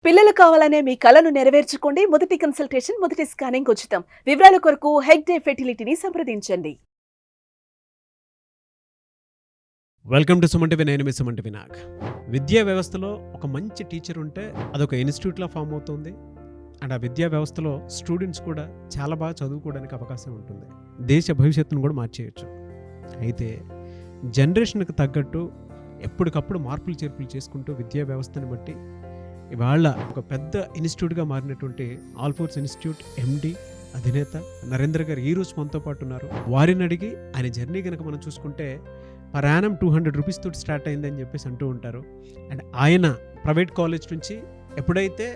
పిల్లలు కావాలనే మీ కలను నెరవేర్చుకోండి. మొదటి కన్సల్టేషన్, మొదటి స్కానింగ్ ఉచితం. వివరాల కొరకు హెగ్డే ఫెర్టిలిటీని సంప్రదించండి. Welcome to Suman TV. నేను మీ సుమన్ టీవీ నాగ్. విద్యా వ్యవస్థలో ఒక మంచి టీచర్ ఉంటే అదొక ఇన్స్టిట్యూట్లా ఫామ్ అవుతుంది. అండ్ ఆ విద్యా వ్యవస్థలో స్టూడెంట్స్ కూడా చాలా బాగా చదువుకోవడానికి అవకాశం ఉంటుంది. దేశ భవిష్యత్తును కూడా మార్చేయచ్చు. అయితే జనరేషన్కి తగ్గట్టు ఎప్పటికప్పుడు మార్పులు చేర్పులు చేసుకుంటూ విద్యా వ్యవస్థను బట్టి ఇవాళ ఒక పెద్ద ఇన్స్టిట్యూట్గా మారినటువంటి ఆల్ఫోర్స్ ఇన్స్టిట్యూట్ ఎండి అధినేత నరేంద్ర గారు ఈరోజు మనతో పాటు ఉన్నారు. వారిని అడిగి ఆయన జర్నీ కనుక మనం చూసుకుంటే పర్ యానం 200 రూపీస్ తోటి స్టార్ట్ అయిందని చెప్పేసి అంటూ ఉంటారు. అండ్ ఆయన ప్రైవేట్ కాలేజ్ నుంచి ఎప్పుడైతే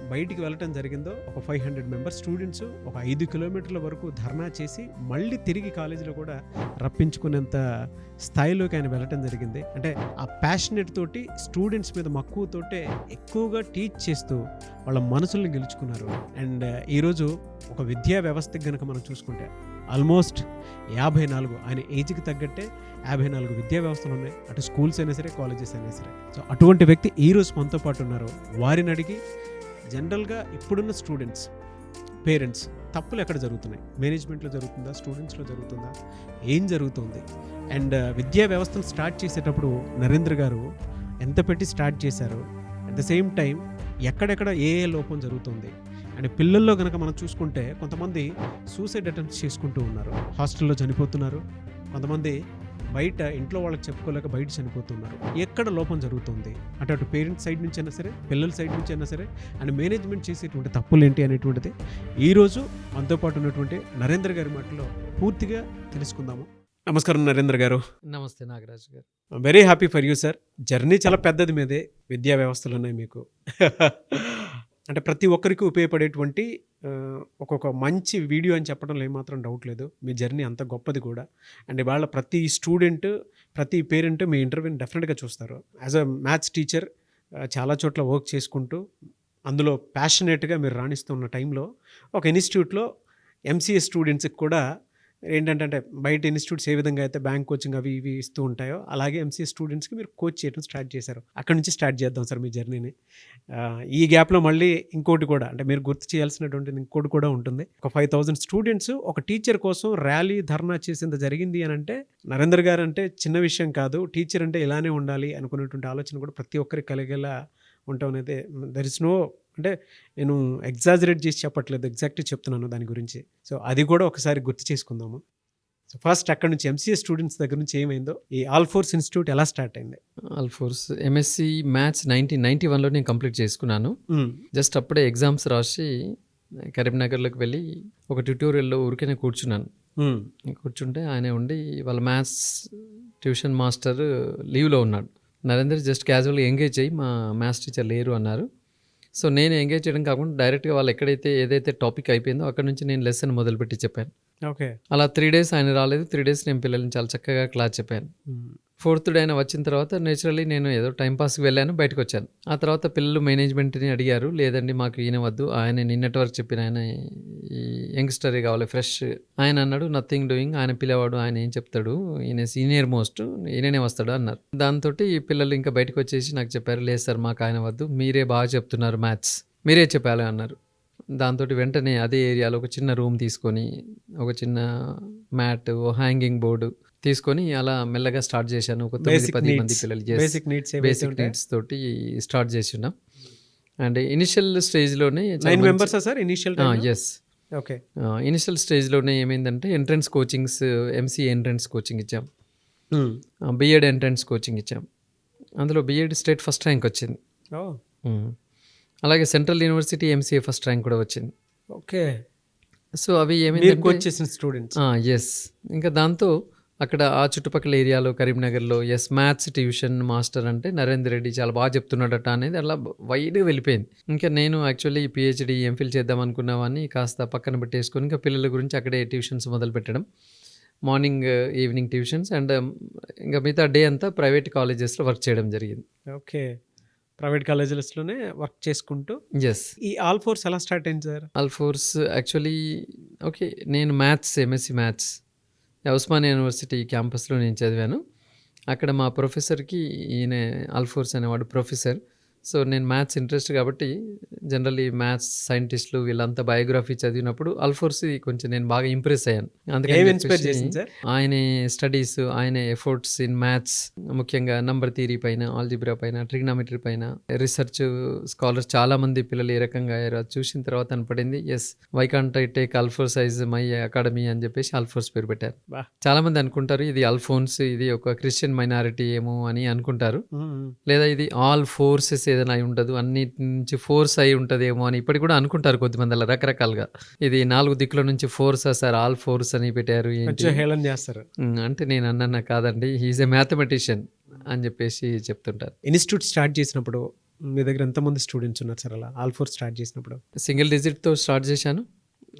బయటికి వెళ్ళటం జరిగిందో ఒక 500 మెంబర్స్ స్టూడెంట్స్ ఒక 5 కిలోమీటర్ల వరకు ధర్నా చేసి మళ్ళీ తిరిగి కాలేజీలో కూడా రప్పించుకునేంత స్థాయిలోకి ఆయన వెళ్ళటం జరిగింది. అంటే ఆ ప్యాషనెట్ తోటి స్టూడెంట్స్ మీద మక్కువతోటే ఎక్కువగా టీచ్ చేస్తూ వాళ్ళ మనసుల్ని గెలుచుకున్నారు. అండ్ ఈరోజు ఒక విద్యా వ్యవస్థకి కనుక మనం చూసుకుంటే ఆల్మోస్ట్ 54 ఆయన ఏజ్కి తగ్గట్టే 54 విద్యా వ్యవస్థలు ఉన్నాయి. అటు స్కూల్స్ అయినా సరే, కాలేజెస్ అయినా సరే. సో అటువంటి వ్యక్తి ఈరోజు మనతో పాటు ఉన్నారు. వారిని అడిగి జనరల్గా ఇప్పుడున్న స్టూడెంట్స్ పేరెంట్స్ తప్పులు ఎక్కడ జరుగుతున్నాయి, మేనేజ్మెంట్లో జరుగుతుందా, స్టూడెంట్స్లో జరుగుతుందా, ఏం జరుగుతుంది, అండ్ విద్యా వ్యవస్థను స్టార్ట్ చేసేటప్పుడు నరేంద్ర గారు ఎంత పెట్టి స్టార్ట్ చేశారు, అట్ ద సేమ్ టైం ఎక్కడెక్కడ ఏ లోపం జరుగుతుంది. అండ్ పిల్లల్లో కనుక మనం చూసుకుంటే కొంతమంది సూసైడ్ అటెంప్ట్స్ చేసుకుంటూ ఉన్నారు, హాస్టల్లో చనిపోతున్నారు, కొంతమంది బయట ఇంట్లో వాళ్ళకి చెప్పుకోలేక బయట చనిపోతున్నారు. ఎక్కడ లోపం జరుగుతుంది అంటే అటు పేరెంట్స్ సైడ్ నుంచి అయినా సరే, పిల్లల సైడ్ నుంచి అయినా సరే, అండ్ మేనేజ్మెంట్ చేసేటువంటి తప్పులు ఏంటి అనేటువంటిది ఈరోజు మనతో పాటు ఉన్నటువంటి నరేంద్ర గారి మాటలో పూర్తిగా తెలుసుకుందాము. నమస్కారం నరేంద్ర గారు. నమస్తే నాగరాజు గారు. Very happy for you sir. Journey చాలా పెద్దది మీదే. విద్యా వ్యవస్థలు ఉన్నాయి మీకు. అంటే ప్రతి ఒక్కరికి ఉపయోగపడేటువంటి ఒక్కొక్క మంచి వీడియో అని చెప్పడంలో ఏమాత్రం డౌట్ లేదు. మీ జర్నీ అంత గొప్పది కూడా. అండ్ ఇవాళ ప్రతి స్టూడెంట్, ప్రతి పేరెంట్ మీ ఇంటర్వ్యూని డెఫినెట్గా చూస్తారు. యాజ్ అ మ్యాథ్స్ టీచర్ చాలా చోట్ల వర్క్ చేసుకుంటూ అందులో ప్యాషనేట్గా మీరు రాణిస్తున్న టైంలో ఒక ఇన్స్టిట్యూట్లో ఎంసీఏ స్టూడెంట్స్కి కూడా ఏంటంటే బయట ఇన్స్టిట్యూట్స్ ఏ విధంగా అయితే బ్యాంక్ కోచింగ్ అవి ఇవి ఇస్తూ ఉంటాయో అలాగే ఎంసీఏ స్టూడెంట్స్కి మీరు కోచ్ చేయడం స్టార్ట్ చేశారు. అక్కడ నుంచి స్టార్ట్ చేద్దాం సార్ మీ జర్నీని. ఈ గ్యాప్లో మళ్ళీ ఇంకోటి కూడా అంటే మీరు గుర్తు చేయాల్సినటువంటి ఇంకోటి కూడా ఉంటుంది. ఒక 5000 స్టూడెంట్స్ ఒక టీచర్ కోసం ర్యాలీ ధర్నా చేసేంత జరిగింది అని అంటే నరేంద్ర గారు అంటే చిన్న విషయం కాదు. టీచర్ అంటే ఇలానే ఉండాలి అనుకునేటువంటి ఆలోచన కూడా ప్రతి ఒక్కరికి కలిగేలా ఉండటం అనేది దర్ ఇస్ నో, అంటే నేను ఎగ్జాజరేట్ చేసి చెప్పట్లేదు, ఎగ్జాక్ట్గా చెప్తున్నాను దాని గురించి. సో అది కూడా ఒకసారి గుర్తు చేసుకుందాము. సో ఫస్ట్ అక్కడ నుంచి ఎంసీఏ స్టూడెంట్స్ దగ్గర నుంచి ఏమైందో, ఈ ఆల్ఫోర్స్ ఇన్స్టిట్యూట్ ఎలా స్టార్ట్ అయింది? ఆల్ఫోర్స్ ఎంఎస్సి మ్యాథ్స్ 1991లో నేను కంప్లీట్ చేసుకున్నాను. జస్ట్ అప్పుడే ఎగ్జామ్స్ రాసి కరీంనగర్లోకి వెళ్ళి ఒక ట్యూటోరియల్లో ఊరికే కూర్చున్నాను. కూర్చుంటే ఆయన ఉండి వాళ్ళ మ్యాథ్స్ ట్యూషన్ మాస్టర్ లీవ్లో ఉన్నాడు. నరేంద్ర జస్ట్ క్యాజువల్గా ఎంగేజ్ అయ్యి మా మ్యాథ్స్ టీచర్ లేరు అన్నారు. సో నేను ఎంగేజ్ చేయడం కాకుండా డైరెక్ట్గా వాళ్ళు ఏదైతే టాపిక్ అయిపోయిందో అక్కడ నుంచి నేను లెసన్ మొదలుపెట్టి చెప్పాను. ఓకే. అలా 3 days ఆయన రాలేదు. 3 days నేను పిల్లల్ని చాలా చక్కగా క్లాస్ చెప్పాను. 4th day ఆయన వచ్చిన తర్వాత నేచురల్లీ నేను ఏదో టైంపాస్కి వెళ్ళాను, బయటకు వచ్చాను. ఆ తర్వాత పిల్లలు మేనేజ్మెంట్ని అడిగారు, లేదండి మాకు ఈయన వద్దు, ఆయన నిన్నటి వరకు చెప్పిన ఆయన ఈ యంగ్స్టరే కావాలి, ఫ్రెష్. ఆయన అన్నాడు నథింగ్ డూయింగ్, ఆయన పిల్లవాడు, ఆయన ఏం చెప్తాడు, ఈయన సీనియర్ మోస్ట్, ఈయననే వస్తాడు అన్నారు. దాంతో పిల్లలు ఇంకా బయటకు వచ్చేసి నాకు చెప్పారు, లేదు సార్ మాకు ఆయన వద్దు, మీరే బాగా చెప్తున్నారు మ్యాథ్స్, మీరే చెప్పాలి అన్నారు. దాంతో వెంటనే అదే ఏరియాలో ఒక చిన్న రూమ్ తీసుకొని ఒక చిన్న మ్యాట్, హ్యాంగింగ్ బోర్డు తీసుకొని అలా మెల్లగా స్టార్ట్ చేశాను. ఒక 9-10 మంది పిల్లలు బేసిక్ నీడ్స్ తోటి స్టార్ట్ చేస్తున్నాం. అండ్ ఇనిషియల్ స్టేజ్లోనే ఇనిషియల్ స్టేజ్లోనే ఏమైందంటే entrance coachings, MCA entrance coaching ఇచ్చాం, బిఎడ్ ఎంట్రన్స్ కోచింగ్ ఇచ్చాం. అందులో బిఎడ్ స్టేట్ ఫస్ట్ ర్యాంక్ వచ్చింది. అలాగే central university MCA first rank కూడా వచ్చింది. ఓకే. సో అవి ఏమైందంటే స్టూడెంట్స్ ఎస్, ఇంకా దాంతో అక్కడ ఆ చుట్టుపక్కల ఏరియాలో కరీంనగర్లో మ్యాథ్స్ ట్యూషన్ మాస్టర్ అంటే నరేందర్ రెడ్డి చాలా బాగా చెప్తున్నాడట అనేది అలా వైడ్గా వెళ్ళిపోయింది. ఇంకా నేను యాక్చువల్లీ పిహెచ్డి ఎంఫిల్ చేద్దాం అనుకున్నవాన్ని కాస్త పక్కన పెట్టేసుకొని ఇంకా పిల్లల గురించి అక్కడే ట్యూషన్స్ మొదలు పెట్టడం, మార్నింగ్ ఈవినింగ్ ట్యూషన్స్, అండ్ ఇంకా మిగతా డే అంతా ప్రైవేట్ కాలేజెస్లో వర్క్ చేయడం జరిగింది. ఓకే. ప్రైవేట్ కాలేజెస్లోనే వర్క్ చేసుకుంటూ. ఎస్. ఈ ఆల్ఫోర్స్ ఎలా స్టార్ట్ అయింది సార్? ఆల్ఫోర్స్ యాక్చువల్లీ ఓకే, నేను ఎంఎస్సి మ్యాథ్స్ ఉస్మానియా యూనివర్సిటీ క్యాంపస్లో నేను చదివాను. అక్కడ మా ప్రొఫెసర్కి ఈయన ఆల్ఫోర్స్ అనేవాడు ప్రొఫెసర్. సో నేను మ్యాథ్స్ ఇంట్రెస్ట్ కాబట్టి జనరల్లీ మ్యాథ్స్ సైంటిస్టులు వీళ్ళంతా బయోగ్రఫీ చదివినప్పుడు అల్ఫోర్స్ కొంచెం నేను బాగా ఇంప్రెస్ అయ్యాను. ఏం ఇన్స్పైర్ అందుకని చేసింది సార్? ఆయన స్టడీస్, ఆయన ఎఫర్ట్స్ ఇన్ మ్యాథ్స్, ముఖ్యంగా నంబర్ థియరీ పైన, ఆల్జిబ్రా పైన, ట్రిగ్నామెట్రీ పైన రీసెర్చ్ స్కాలర్స్ చాలా మంది పిల్లలు ఏ రకంగా అయ్యారో అది చూసిన తర్వాత అనిపడింది, yes why can't I take Alphores as my academy అని చెప్పేసి అల్ఫోర్స్ పేరు పెట్టారు. బా. చాలా మంది అనుకుంటారు ఇది అల్ఫోన్స్, ఇది ఒక క్రిస్టియన్ మైనారిటీ ఏమో అని అనుకుంటారు, లేదా ఇది ఆల్ ఫోర్సెస్ ఏదైనా అయి ఉండదు, అన్నిటి నుంచి ఫోర్స్ అయి ఉంటుందేమో అని ఇప్పటికి కూడా అనుకుంటారు కొద్దిమంది అలా రకరకాలుగా. ఇది 4 దిక్కుల నుంచి ఫోర్స్ సార్, ఆల్ ఫోర్స్ అని పెట్టారు ఏంటి కొంచెం హేళన చేస్తారు. అంటే నేను అన్నా కాదండి, హీఈస్ ఏ మ్యాథమెటిషియన్ అని చెప్పేసి చెప్తుంటారు. ఇన్స్టిట్యూట్ స్టార్ట్ చేసినప్పుడు మీ దగ్గర ఎంతమంది స్టూడెంట్స్ ఉన్నారు సార్ అలా ఆల్ఫోర్ స్టార్ట్ చేసినప్పుడు? సింగిల్ డిజిట్తో స్టార్ట్ చేశాను.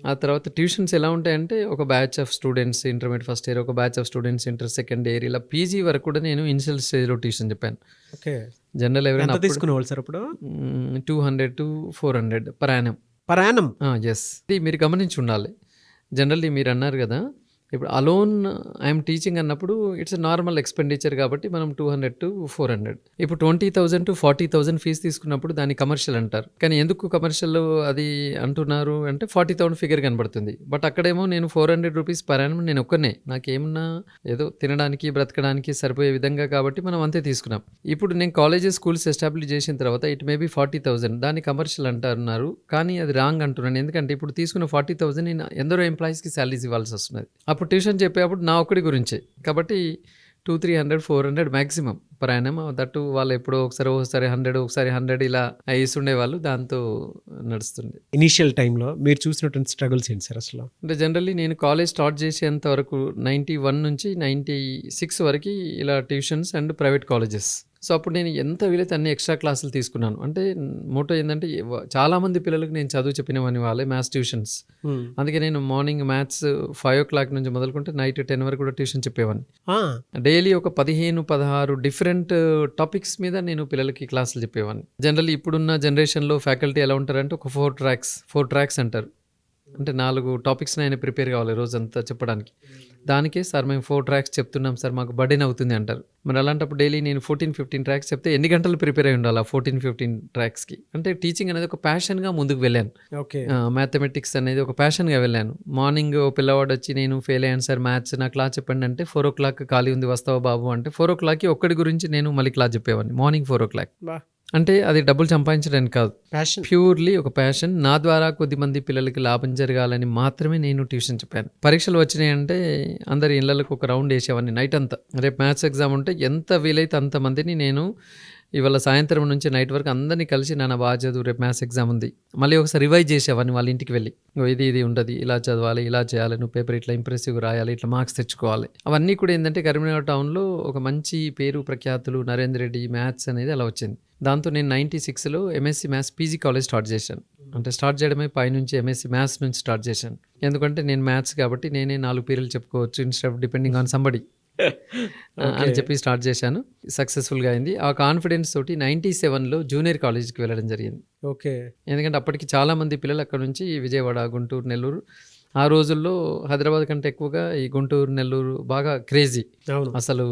ఆ తర్వాత ట్యూషన్స్ ఎలా ఉంటాయంటే ఒక batch of students intermediate first year, ఒక batch of students inter second year, ఇలా పీజీ వరకు కూడా నేను ఇనిషియల్ స్టేజ్లో ట్యూషన్ చెప్పాను. ఓకే. జనరల్ ఎవరైనా ఎంత తీసుకునేవాళ్ళు సార్ అప్పుడు? 200 to 400 per annum. Per annum? Yes. ఇది మీరు గమనించి ఉండాలి. జనరల్లీ మీరు అన్నారు కదా, ఇప్పుడు అలోన్ ఐఎమ్ టీచింగ్ అన్నప్పుడు ఇట్స్ నార్మల్ ఎక్స్పెండిచర్ కాబట్టి మనం 200 to 400. ఇప్పుడు 20,000 to 40,000 ఫీజు తీసుకున్నప్పుడు దాన్ని కమర్షియల్ అంటారు. కానీ ఎందుకు కమర్షియల్ అది అంటున్నారు అంటే 40,000 ఫిగర్ కనబడుతుంది. బట్ అక్కడేమో నేను 400 రూపీస్ పర్ యానం, నేను ఒక్కనే, నాకేమన్నా ఏదో తినడానికి బ్రతకడానికి సరిపోయే విధంగా కాబట్టి మనం అంతే తీసుకున్నాం. ఇప్పుడు నేను కాలేజెస్ స్కూల్స్ ఎస్టాబ్లిష్ చేసిన తర్వాత ఇట్ మే బీ 40,000, దాన్ని కమర్షియల్ అంటున్నారు. కానీ అది రాంగ్ అంటున్నాను. ఎందుకంటే ఇప్పుడు తీసుకున్న 40,000 నేను ఎందరో ఎంప్లాయీస్కి శాలరీస్ ఇవ్వాల్సి వస్తున్నది. అప్పుడు ట్యూషన్ చెప్పేటప్పుడు నా ఒక్కడి గురించి కాబట్టి 200, 300, 400 మ్యాక్సిమం పర్ యానం. దట్టు వాళ్ళు ఎప్పుడో ఒకసారి 100, ఒకసారి 100 ఇలా వేస్తుండేవాళ్ళు, దాంతో నడుస్తుంది. ఇనీషియల్ టైంలో మీరు చూసినటువంటి స్ట్రగుల్స్ ఏంటి సార్ అసలు? అంటే జనరల్లీ నేను కాలేజ్ స్టార్ట్ చేసేంత వరకు 91 నుంచి 96 వరకు ఇలా tuitions and private colleges. So అప్పుడు నేను ఎంత వీలైతే అన్ని ఎక్స్ట్రా క్లాసులు తీసుకున్నాను. అంటే మోటో ఏంటంటే చాలామంది పిల్లలకు నేను చదువు చెప్పినవని వాళ్ళే మ్యాథ్స్ ట్యూషన్స్. అందుకే నేను మార్నింగ్ మ్యాథ్స్ 5 o'clock నుంచి మొదలుకుంటే నైట్ 10 వరకు కూడా ట్యూషన్ చెప్పేవాడిని. డైలీ ఒక 15-16 డిఫరెంట్ టాపిక్స్ మీద నేను పిల్లలకి క్లాసులు చెప్పేవాడిని. జనరల్లీ ఇప్పుడున్న జనరేషన్లో ఫ్యాకల్టీ ఎలా ఉంటారంటే ఒక 4 tracks అంటారు. అంటే 4 టాపిక్స్ని ఆయన ప్రిపేర్ కావాలి రోజంతా చెప్పడానికి. దానికే సార్ మేము 4 tracks చెప్తున్నాం సార్, మాకు బర్డెన్ అవుతుంది అంటారు. మరి అలాంటప్పుడు డైలీ నేను 14-15 tracks చెప్తే ఎన్ని గంటలు ప్రిపేర్ అయి ఉండాలి ఆ 14-15 tracksకి? అంటే టీచింగ్ అనేది ఒక ప్యాషన్గా ముందుకు వెళ్ళాను. ఓకే. మ్యాథమెటిక్స్ అనేది ఒక ప్యాషన్గా వెళ్ళాను. మార్నింగ్ ఓ పిల్లవాడు వచ్చి నేను ఫెయిల్ అయ్యాను సార్ మ్యాథ్స్, నా క్లాస్ చెప్పండి అంటే 4 o'clock ఖాళీ ఉంది వస్తావా బాబు అంటే 4 o'clockకి ఒక్కడి గురించి నేను మళ్ళీ క్లాస్ చెప్పేవాడిని మార్నింగ్ 4 o'clock. అంటే అది డబ్బులు సంపాదించడానికి కాదు, ప్యూర్లీ ఒక ప్యాషన్. నా ద్వారా కొద్దిమంది పిల్లలకి లాభం జరగాలని మాత్రమే నేను ట్యూషన్ చెప్పాను. పరీక్షలు వచ్చినాయంటే అందరి ఇళ్ళకు ఒక రౌండ్ వేసేవాడిని నైట్ అంతా. రేపు మ్యాథ్స్ ఎగ్జామ్ ఉంటే ఎంత వీలైతే అంతమందిని నేను ఇవాళ సాయంత్రం నుంచి నైట్ వరకు అందరినీ కలిసి నాన్న బాగా చదువు, రేపు మ్యాథ్స్ ఎగ్జామ్ ఉంది, మళ్ళీ ఒకసారి రివైజ్ చేసేవాడిని వాళ్ళ ఇంటికి వెళ్ళి. ఇది ఉంటుంది, ఇలా చదవాలి, ఇలా చేయాలి, నువ్వు పేపర్ ఇట్లా ఇంప్రెసివ్గా రాయాలి, ఇట్లా మార్క్స్ తెచ్చుకోవాలి. అవన్నీ కూడా ఏంటంటే కరీంనగర్ టౌన్లో ఒక మంచి పేరు ప్రఖ్యాతులు నరేంద్ర రెడ్డి మ్యాథ్స్ అనేది అలా వచ్చింది. దాంతో నేను 96లో MSc maths PG college start చేశాను. అంటే స్టార్ట్ చేయడమే పైనుంచి ఎంఎస్సీ మ్యాథ్స్ నుంచి స్టార్ట్ చేశాను. ఎందుకంటే నేను మ్యాథ్స్ కాబట్టి నేనే 4 పీరియడ్లు చెప్పుకోవచ్చు instead of depending on somebody అని చెప్పి స్టార్ట్ చేశాను. సక్సెస్ఫుల్గా అయింది. ఆ కాన్ఫిడెన్స్ తోటి 97లో జూనియర్ కాలేజ్కి వెళ్ళడం జరిగింది. ఓకే. ఎందుకంటే అప్పటికి చాలామంది పిల్లలు అక్కడ నుంచి విజయవాడ, గుంటూరు, నెల్లూరు, ఆ రోజుల్లో హైదరాబాద్ కంటే ఎక్కువగా ఈ గుంటూరు, నెల్లూరు బాగా క్రేజీ. అసలు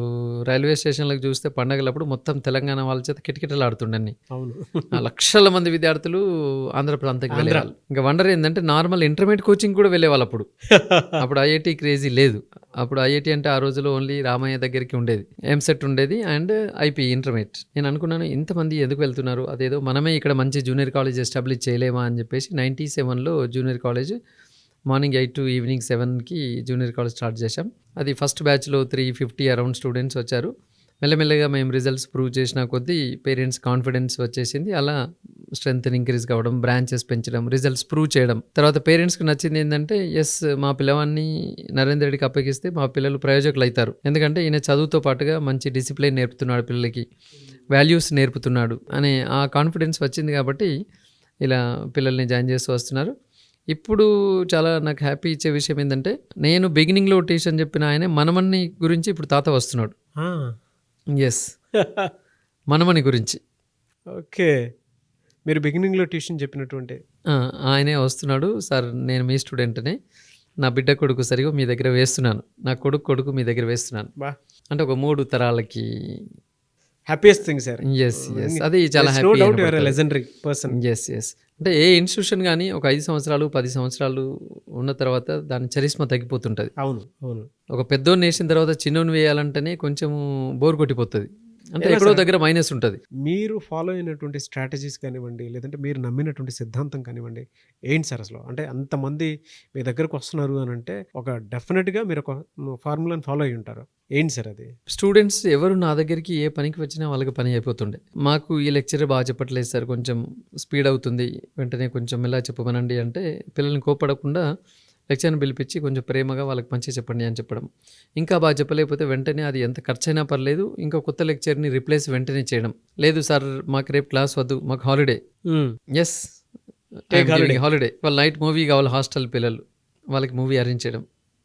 రైల్వే స్టేషన్లకు చూస్తే పండగలప్పుడు మొత్తం తెలంగాణ వాళ్ళ చేత కిటకిటలు ఆడుతుండని. లక్షల మంది విద్యార్థులు ఆంధ్ర ప్రాంతానికి వెళ్ళేవాళ్ళు. ఇంకా వండర్ ఏంటంటే నార్మల్ ఇంటర్మీడియట్ కోచింగ్ కూడా వెళ్ళేవాళ్ళు అప్పుడు. అప్పుడు ఐఐటి క్రేజీ లేదు. అప్పుడు ఐఐటి అంటే ఆ రోజులో ఓన్లీ రామయ్య దగ్గరికి ఉండేది, ఎంసెట్ ఉండేది అండ్ ఐపీ ఇంటర్మీడియట్. నేను అనుకున్నాను ఇంతమంది ఎందుకు వెళ్తున్నారు, అదేదో మనమే ఇక్కడ మంచి జూనియర్ కాలేజ్ ఎస్టాబ్లిష్ చేయలేమా అని చెప్పేసి 97లో junior college morning 8 to evening 7కి జూనియర్ కాలేజ్ స్టార్ట్ చేశాం. అది ఫస్ట్ బ్యాచ్లో 350 అరౌండ్ స్టూడెంట్స్ వచ్చారు. మెల్లమెల్లగా మేము రిజల్ట్స్ ప్రూవ్ చేసిన కొద్దీ పేరెంట్స్ కాన్ఫిడెన్స్ వచ్చేసింది. అలా స్ట్రెంత్ ఇంక్రీజ్ కావడం, బ్రాంచెస్ పెంచడం, రిజల్ట్స్ ప్రూవ్ చేయడం. తర్వాత పేరెంట్స్కి నచ్చింది ఏంటంటే ఎస్ మా పిల్లవాడిని నరేంద్ర రెడ్డికి అప్పగిస్తే మా పిల్లలు ప్రయోజకులు అవుతారు. ఎందుకంటే ఈయన చదువుతో పాటుగా మంచి డిసిప్లిన్ నేర్పుతున్నాడు, పిల్లలకి వాల్యూస్ నేర్పుతున్నాడు అనే ఆ కాన్ఫిడెన్స్ వచ్చింది. కాబట్టి ఇలా పిల్లల్ని జాయిన్ చేస్తూ వస్తున్నారు. ఇప్పుడు చాలా నాకు హ్యాపీ ఇచ్చే విషయం ఏంటంటే నేను బిగినింగ్లో ట్యూషన్ చెప్పిన ఆయనే మనమణి గురించి ఇప్పుడు తాత వస్తున్నాడు. ఎస్ మనమణి గురించి. ఓకే. మీరు బిగినింగ్లో ట్యూషన్ చెప్పినటువంటి ఆయనే వస్తున్నాడు. సార్ నేను మీ స్టూడెంట్నే, నా బిడ్డ కొడుకు సరిగా మీ దగ్గర వేస్తున్నాను, నా కొడుకు మీ దగ్గర వేస్తున్నాను. అంటే ఒక 3 తరాలకి హ్యాపీయెస్ట్ థింగ్ సార్. ఎస్ అది చాలా no happy doubt your legendary person. Yes అంటే ఏ ఇన్స్టిట్యూషన్ కానీ ఒక 5 సంవత్సరాలు 10 సంవత్సరాలు ఉన్న తర్వాత దాని చరిష్మా తగ్గిపోతుంటుంది. అవును. ఒక పెద్దోన్ని వేసిన తర్వాత చిన్నోని వేయాలంటేనే కొంచెం బోర్ కొట్టిపోతుంది, అంటే ఎలా ఎక్కడో సార్? దగ్గర మైనస్ ఉంటుంది. మీరు ఫాలో అయినటువంటి స్ట్రాటజీస్ కానివ్వండి, లేదంటే మీరు నమ్మినటువంటి సిద్ధాంతం కానివ్వండి, ఏంటి సార్ అసలు? అంటే అంతమంది మీ దగ్గరకు వస్తున్నారు అని అంటే ఒక డెఫినెట్గా మీరు ఒక ఫార్ములాని ఫాలో అయ్యి ఉంటారు. ఏంటి సార్ అది? స్టూడెంట్స్ ఎవరు నా దగ్గరికి ఏ పనికి వచ్చినా వాళ్ళకి పని అయిపోతుండే. మాకు ఈ లెక్చర్ బాగా చెప్పట్లేదు సార్, కొంచెం స్పీడ్ అవుతుంది, వెంటనే కొంచెం ఎలా చెప్పమనండి అంటే పిల్లల్ని కోపడకుండా లెక్చర్ని పిలిపించి కొంచెం ప్రేమగా వాళ్ళకి మంచిగా చెప్పండి అని చెప్పడం. ఇంకా బాగా చెప్పలేకపోతే వెంటనే అది ఎంత ఖర్చు అయినా పర్లేదు ఇంకా కొత్త లెక్చర్ని రిప్లేస్ వెంటనే చేయడం. లేదు సార్ మాకు రేపు క్లాస్ వద్దు, మాకు హాలిడే. Yes holiday. వాళ్ళ నైట్ మూవీ కావాలి, హాస్టల్ పిల్లలు వాళ్ళకి మూవీ అరేంజ్ చేయడం.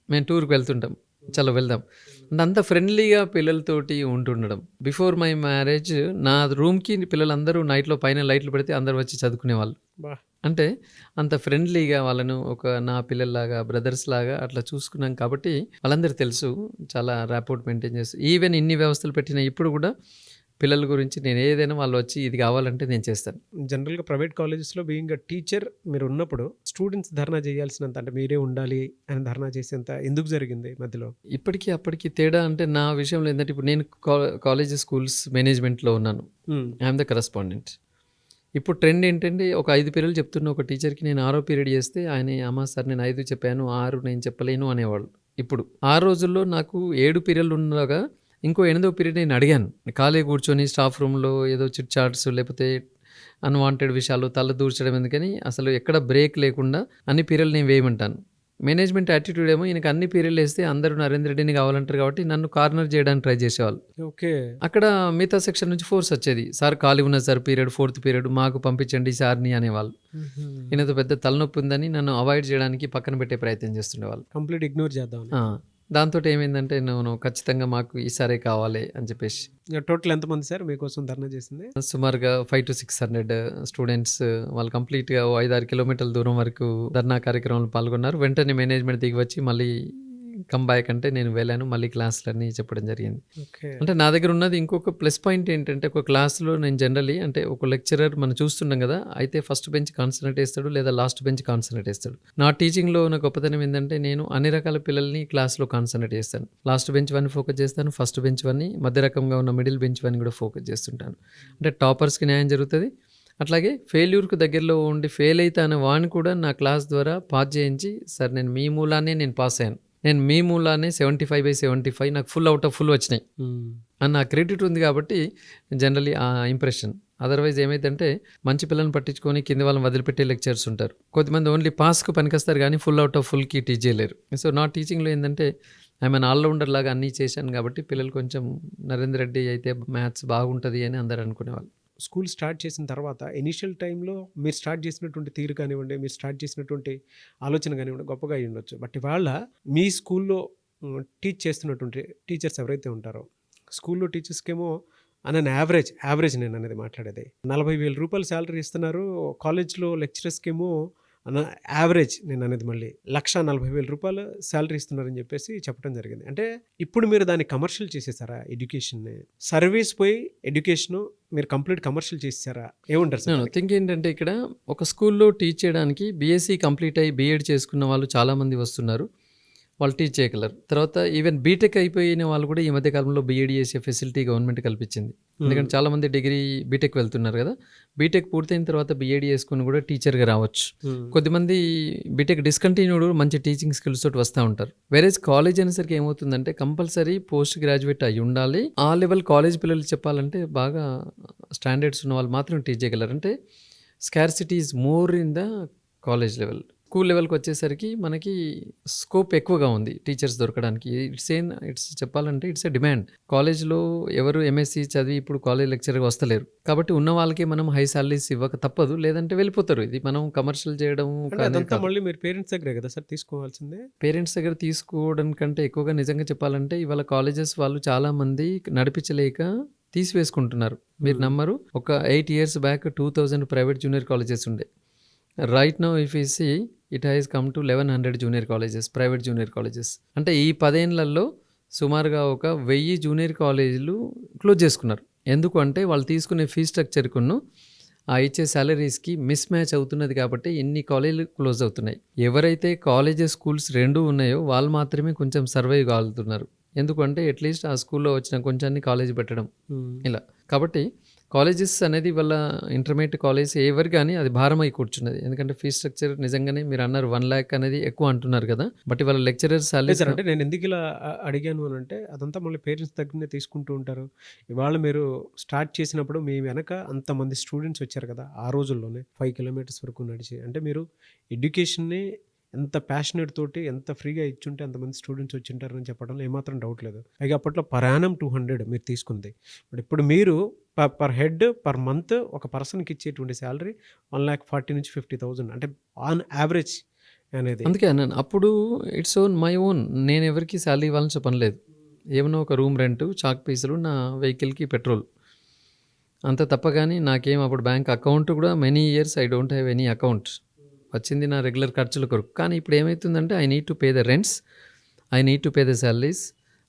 మేము టూర్కి వెళ్తుంటాం, చలో వెళ్దాం అంటే అంత ఫ్రెండ్లీగా పిల్లలతోటి ఉంటుండడం. బిఫోర్ మై మ్యారేజ్ నా రూమ్కి పిల్లలందరూ నైట్లో పైన లైట్లు పెడితే అందరు వచ్చి చదువుకునేవాళ్ళు. అంటే అంత ఫ్రెండ్లీగా వాళ్ళను ఒక నా పిల్లల్లాగా బ్రదర్స్ లాగా అట్లా చూసుకున్నాం కాబట్టి వాళ్ళందరూ తెలుసు, చాలా ర్యాపోర్ట్ మెయింటైన్ చేస్తూ ఈవెన్ ఇన్ని వ్యవస్థలు పెట్టిన ఇప్పుడు కూడా పిల్లల గురించి నేను ఏదైనా వాళ్ళు వచ్చి ఇది కావాలంటే నేను చేస్తాను. జనరల్గా ప్రైవేట్ కాలేజెస్లో బీయింగ్ అ టీచర్ మీరు ఉన్నప్పుడు స్టూడెంట్స్ ధర్నా చేయాల్సినంత, అంటే మీరే ఉండాలి అని ధర్నా చేసేంత ఎందుకు జరిగింది మధ్యలో? ఇప్పటికీ అప్పటికి తేడా అంటే నా విషయంలో ఏంటంటే ఇప్పుడు నేను కాలేజ్ స్కూల్స్ మేనేజ్మెంట్లో ఉన్నాను, ఐఎమ్ ద కరస్పాండెంట్. ఇప్పుడు ట్రెండ్ ఏంటంటే ఒక 5 పీరియడ్లు చెప్తున్న ఒక టీచర్కి నేను 6వ పీరియడ్ చేస్తే ఆయన అమ్మా సార్ నేను 5 చెప్పాను 6 నేను చెప్పలేను అనేవాళ్ళు. ఇప్పుడు ఆ రోజుల్లో నాకు 7 పీరియడ్లు ఉండగా ఇంకో 8వ పీరియడ్ నేను అడిగాను, ఖాళీ కూర్చొని స్టాఫ్ రూమ్లో ఏదో చిట్ చాట్స్ లేకపోతే అన్వాంటెడ్ విషయాలు తల దూర్చడం ఎందుకని అసలు ఎక్కడ బ్రేక్ లేకుండా అన్ని పీరియడ్లు నేను వేయమంటాను. మేనేజ్మెంట్ యాటిట్యూడ్ ఏమో ఈయనకి అన్ని పీరియడ్లు వేస్తే అందరూ నరేంద్ర రెడ్డిని కావాలంటారు కాబట్టి నన్ను కార్నర్ చేయడానికి ట్రై చేసేవాళ్ళు. ఓకే. అక్కడ మిగతా సెక్షన్ నుంచి ఫోర్స్ వచ్చేది, సార్ ఖాళీ ఉన్నది సార్ పీరియడ్ 4th పీరియడ్ మాకు పంపించండి సార్ని అనేవాళ్ళు. ఈయనతో పెద్ద తలనొప్పి ఉందని నన్ను అవాయిడ్ చేయడానికి పక్కన పెట్టే ప్రయత్నం చేస్తుండేవాళ్ళు. కంప్లీట్ ఇగ్నోర్ చేద్దాం. దాంతో ఏమైందంటే నేను ఖచ్చితంగా మాకు ఈసారే కావాలి అని చెప్పేసి. టోటల్ ఎంతమంది సార్ మీకోసం ధర్నా చేసింది? సుమారుగా 500 to 600 స్టూడెంట్స్ వాళ్ళు కంప్లీట్గా 5-6 కిలోమీటర్ల దూరం వరకు ధర్నా కార్యక్రమంలో పాల్గొన్నారు. వెంటనే మేనేజ్మెంట్ దిగి వచ్చి మళ్ళీ కంబ్యాక్ అంటే నేను వెళ్ళాను, మళ్ళీ క్లాసులన్నీ చెప్పడం జరిగింది. అంటే నా దగ్గర ఉన్నది ఇంకొక ప్లస్ పాయింట్ ఏంటంటే ఒక క్లాస్లో నేను జనరలీ అంటే ఒక లెక్చరర్ మనం చూస్తున్నాం కదా, అయితే ఫస్ట్ బెంచ్ కాన్సన్ట్రేట్ చేస్తాడు లేదా లాస్ట్ బెంచ్ కాన్సన్ట్రేట్ చేస్తాడు. నా టీచింగ్లో ఉన్న గొప్పతనం ఏంటంటే నేను అన్ని రకాల పిల్లల్ని క్లాస్లో కాన్సన్ట్రేట్ చేస్తాను. లాస్ట్ బెంచ్ వన్ ఫోకస్ చేస్తాను, ఫస్ట్ బెంచ్ వన్, మధ్య రకంగా ఉన్న మిడిల్ బెంచ్ వన్ కూడా ఫోకస్ చేస్తుంటాను. అంటే టాపర్స్కి న్యాయం జరుగుతుంది. అట్లాగే ఫెయిల్యూర్కు దగ్గరలో ఉండి ఫెయిల్ అయితే అనే వాడిని కూడా నా క్లాస్ ద్వారా పాస్ చేయించి సార్ నేను మీ మూలానే నేను పాస్ అయ్యాను, నేను మీ మూలానే 75/75 నాకు ఫుల్ అవుట్ ఆఫ్ ఫుల్ వచ్చినాయి అని నా క్రెడిట్ ఉంది కాబట్టి జనరలీ ఆ ఇంప్రెషన్. అదర్వైజ్ ఏమైందంటే మంచి పిల్లల్ని పట్టించుకొని కింద వాళ్ళని వదిలిపెట్టే లెక్చర్స్ ఉంటారు. కొంతమంది ఓన్లీ పాస్కు పనికొస్తారు కానీ ఫుల్ అవుట్ ఆఫ్ ఫుల్కి టీచ్ చేయలేరు. సో నా టీచింగ్లో ఏంటంటే ఐఎమ్ ఆల్రౌండర్ లాగా అన్నీ చేశాను కాబట్టి పిల్లలు కొంచెం నరేంద్ర రెడ్డి అయితే మ్యాథ్స్ బాగుంటుంది అని అందరు అనుకునేవాళ్ళు. స్కూల్ స్టార్ట్ చేసిన తర్వాత ఇనిషియల్ టైంలో మీరు స్టార్ట్ చేసినటువంటి తీరు కానివ్వండి, మీరు స్టార్ట్ చేసినటువంటి ఆలోచన కానివ్వండి గొప్పగా అయి ఉండొచ్చు. బట్ ఇవాళ మీ స్కూల్లో టీచ్ చేస్తున్నటువంటి టీచర్స్ ఎవరైతే ఉంటారో, స్కూల్లో టీచర్స్కేమో అన్న యావరేజ్ నేను అనేది మాట్లాడేది 40,000 రూపాయలు శాలరీ ఇస్తున్నారు. కాలేజ్లో లెక్చరర్స్కేమో అన్న యావరేజ్ నేను అనేది మళ్ళీ 1,40,000 రూపాయలు శాలరీ ఇస్తున్నారని చెప్పేసి చెప్పడం జరిగింది. అంటే ఇప్పుడు మీరు దాన్ని కమర్షియల్ చేసేసారా? ఎడ్యుకేషన్ని సర్వీస్ పోయి ఎడ్యుకేషను మీరు కంప్లీట్ కమర్షియల్ చేసేసారా? ఏముంటారు సార్? థింక్ ఏంటంటే ఇక్కడ ఒక స్కూల్లో టీచ్ చేయడానికి బీఎస్సీ కంప్లీట్ అయ్యి బీఎడ్ చేసుకున్న వాళ్ళు చాలామంది వస్తున్నారు, వాళ్ళు టీచ్ చేయగలరు. తర్వాత ఈవెన్ బీటెక్ అయిపోయిన వాళ్ళు కూడా ఈ మధ్య కాలంలో బీఎడ్ చేసే ఫెసిలిటీ గవర్నమెంట్ కల్పించింది. ఎందుకంటే చాలామంది డిగ్రీ బీటెక్ వెళ్తున్నారు కదా, బీటెక్ పూర్తయిన తర్వాత బీఎడ్ చేసుకుని కూడా టీచర్గా రావచ్చు. కొద్దిమంది బీటెక్ డిస్కంటిన్యూడ్ మంచి టీచింగ్ స్కిల్స్ తోటి వస్తూ ఉంటారు. వేరేజ్ కాలేజ్ అనేసరికి ఏమవుతుందంటే కంపల్సరీ పోస్ట్ గ్రాడ్యుయేట్ అయి ఉండాలి. ఆ లెవెల్ కాలేజ్ పిల్లలు చెప్పాలంటే బాగా స్టాండర్డ్స్ ఉన్న వాళ్ళు మాత్రం టీచ్ చేయగలరు. అంటే scarcity is more in the college level. School లెవెల్కి వచ్చేసరికి మనకి స్కోప్ ఎక్కువగా ఉంది టీచర్స్ దొరకడానికి. ఇట్స్ చెప్పాలంటే ఇట్స్ ఎ డిమాండ్. కాలేజ్లో ఎవరు ఎంఎస్సీ చదివి ఇప్పుడు కాలేజ్ లెక్చర్గా వస్తలేరు కాబట్టి ఉన్న వాళ్ళకి మనం హై సాలరీస్ ఇవ్వక తప్పదు, లేదంటే వెళ్ళిపోతారు. ఇది మనం కమర్షియల్ చేయడం మళ్ళీ మీరు పేరెంట్స్ దగ్గరే కదా సార్ తీసుకోవాల్సిందే. పేరెంట్స్ దగ్గర తీసుకోవడం కంటే ఎక్కువగా నిజంగా చెప్పాలంటే ఇవాళ కాలేజెస్ వాళ్ళు చాలామంది నడిపించలేక తీసివేసుకుంటున్నారు. మీరు నమ్మరు, ఒక 8 years back 2,000 private junior colleges ఉండే. Right now if you see it has come to 1,100 junior colleges, private junior colleges. అంటే ఈ 10 ఏళ్లలో సుమారుగా ఒక 1000 జూనియర్ కాలేజీలు క్లోజ్ చేసుకున్నారు. ఎందుకు అంటే వాళ్ళు తీసుకునే ఫీ స్ట్రక్చర్కును ఆ ఇచ్చే సాలరీస్కి మిస్ మ్యాచ్ అవుతున్నది కాబట్టి ఇన్ని కాలేజీలు క్లోజ్ అవుతున్నాయి. ఎవరైతే కాలేజెస్ స్కూల్స్ రెండూ ఉన్నాయో వాళ్ళు మాత్రమే కొంచెం సర్వైవ్ కాగలుగుతున్నారు. ఎందుకంటే అట్లీస్ట్ ఆ స్కూల్లో వచ్చిన కొంచెాన్ని కాలేజ్ పెట్టడం ఇలా. కాబట్టి కాలేజెస్ అనేది వాళ్ళ ఇంటర్మీడియట్ కాలేజ్ ఎవరు కానీ అది భారమై కూర్చున్నది. ఎందుకంటే ఫీ స్ట్రక్చర్ నిజంగానే మీరు అన్నారు 1 lakh అనేది ఎక్కువ అంటున్నారు కదా, బట్ వాళ్ళ లెక్చరర్స్ సాలరీస్ అంటే నేను ఎందుకు ఇలా అడిగాను అని అంటే అదంతా మళ్ళీ పేరెంట్స్ దగ్గరనే తీసుకుంటూ ఉంటారు. ఇవాళ మీరు స్టార్ట్ చేసినప్పుడు మీ వెనక అంతమంది స్టూడెంట్స్ వచ్చారు కదా ఆ రోజుల్లోనే 5 kilometers వరకు నడిచి. అంటే మీరు ఎడ్యుకేషన్ని ఎంత ప్యాషనేట్ తోటి ఎంత ఫ్రీగా ఇచ్చుంటే అంతమంది స్టూడెంట్స్ వచ్చింటారని చెప్పడంలో ఏమాత్రం డౌట్ లేదు. పైగా అప్పట్లో పర్ యానం 200 మీరు తీసుకుంది. బట్ ఇప్పుడు మీరు పర్ హెడ్ పర్ మంత్ ఒక పర్సన్కి ఇచ్చేటువంటి శాలరీ 1,40,000 నుంచి 50,000 అంటే ఆన్ యావరేజ్ అనేది. అందుకే అన్నాను అప్పుడు ఇట్స్ ఓన్ మై ఓన్. నేను ఎవరికి శాలరీ ఇవ్వాలని చెప్పనలేదు. ఏమన్నా ఒక రూమ్ రెంట్, చాక్ పీసులు, నా వెహికల్కి పెట్రోల్ అంత తప్ప. కానీ నాకేం అప్పుడు బ్యాంక్ అకౌంట్ కూడా many years I don't have any account. వచ్చింది నా రెగ్యులర్ ఖర్చుల కొరకు. కానీ ఇప్పుడు ఏమవుతుందంటే I need to pay the rents, I need to pay the salaries,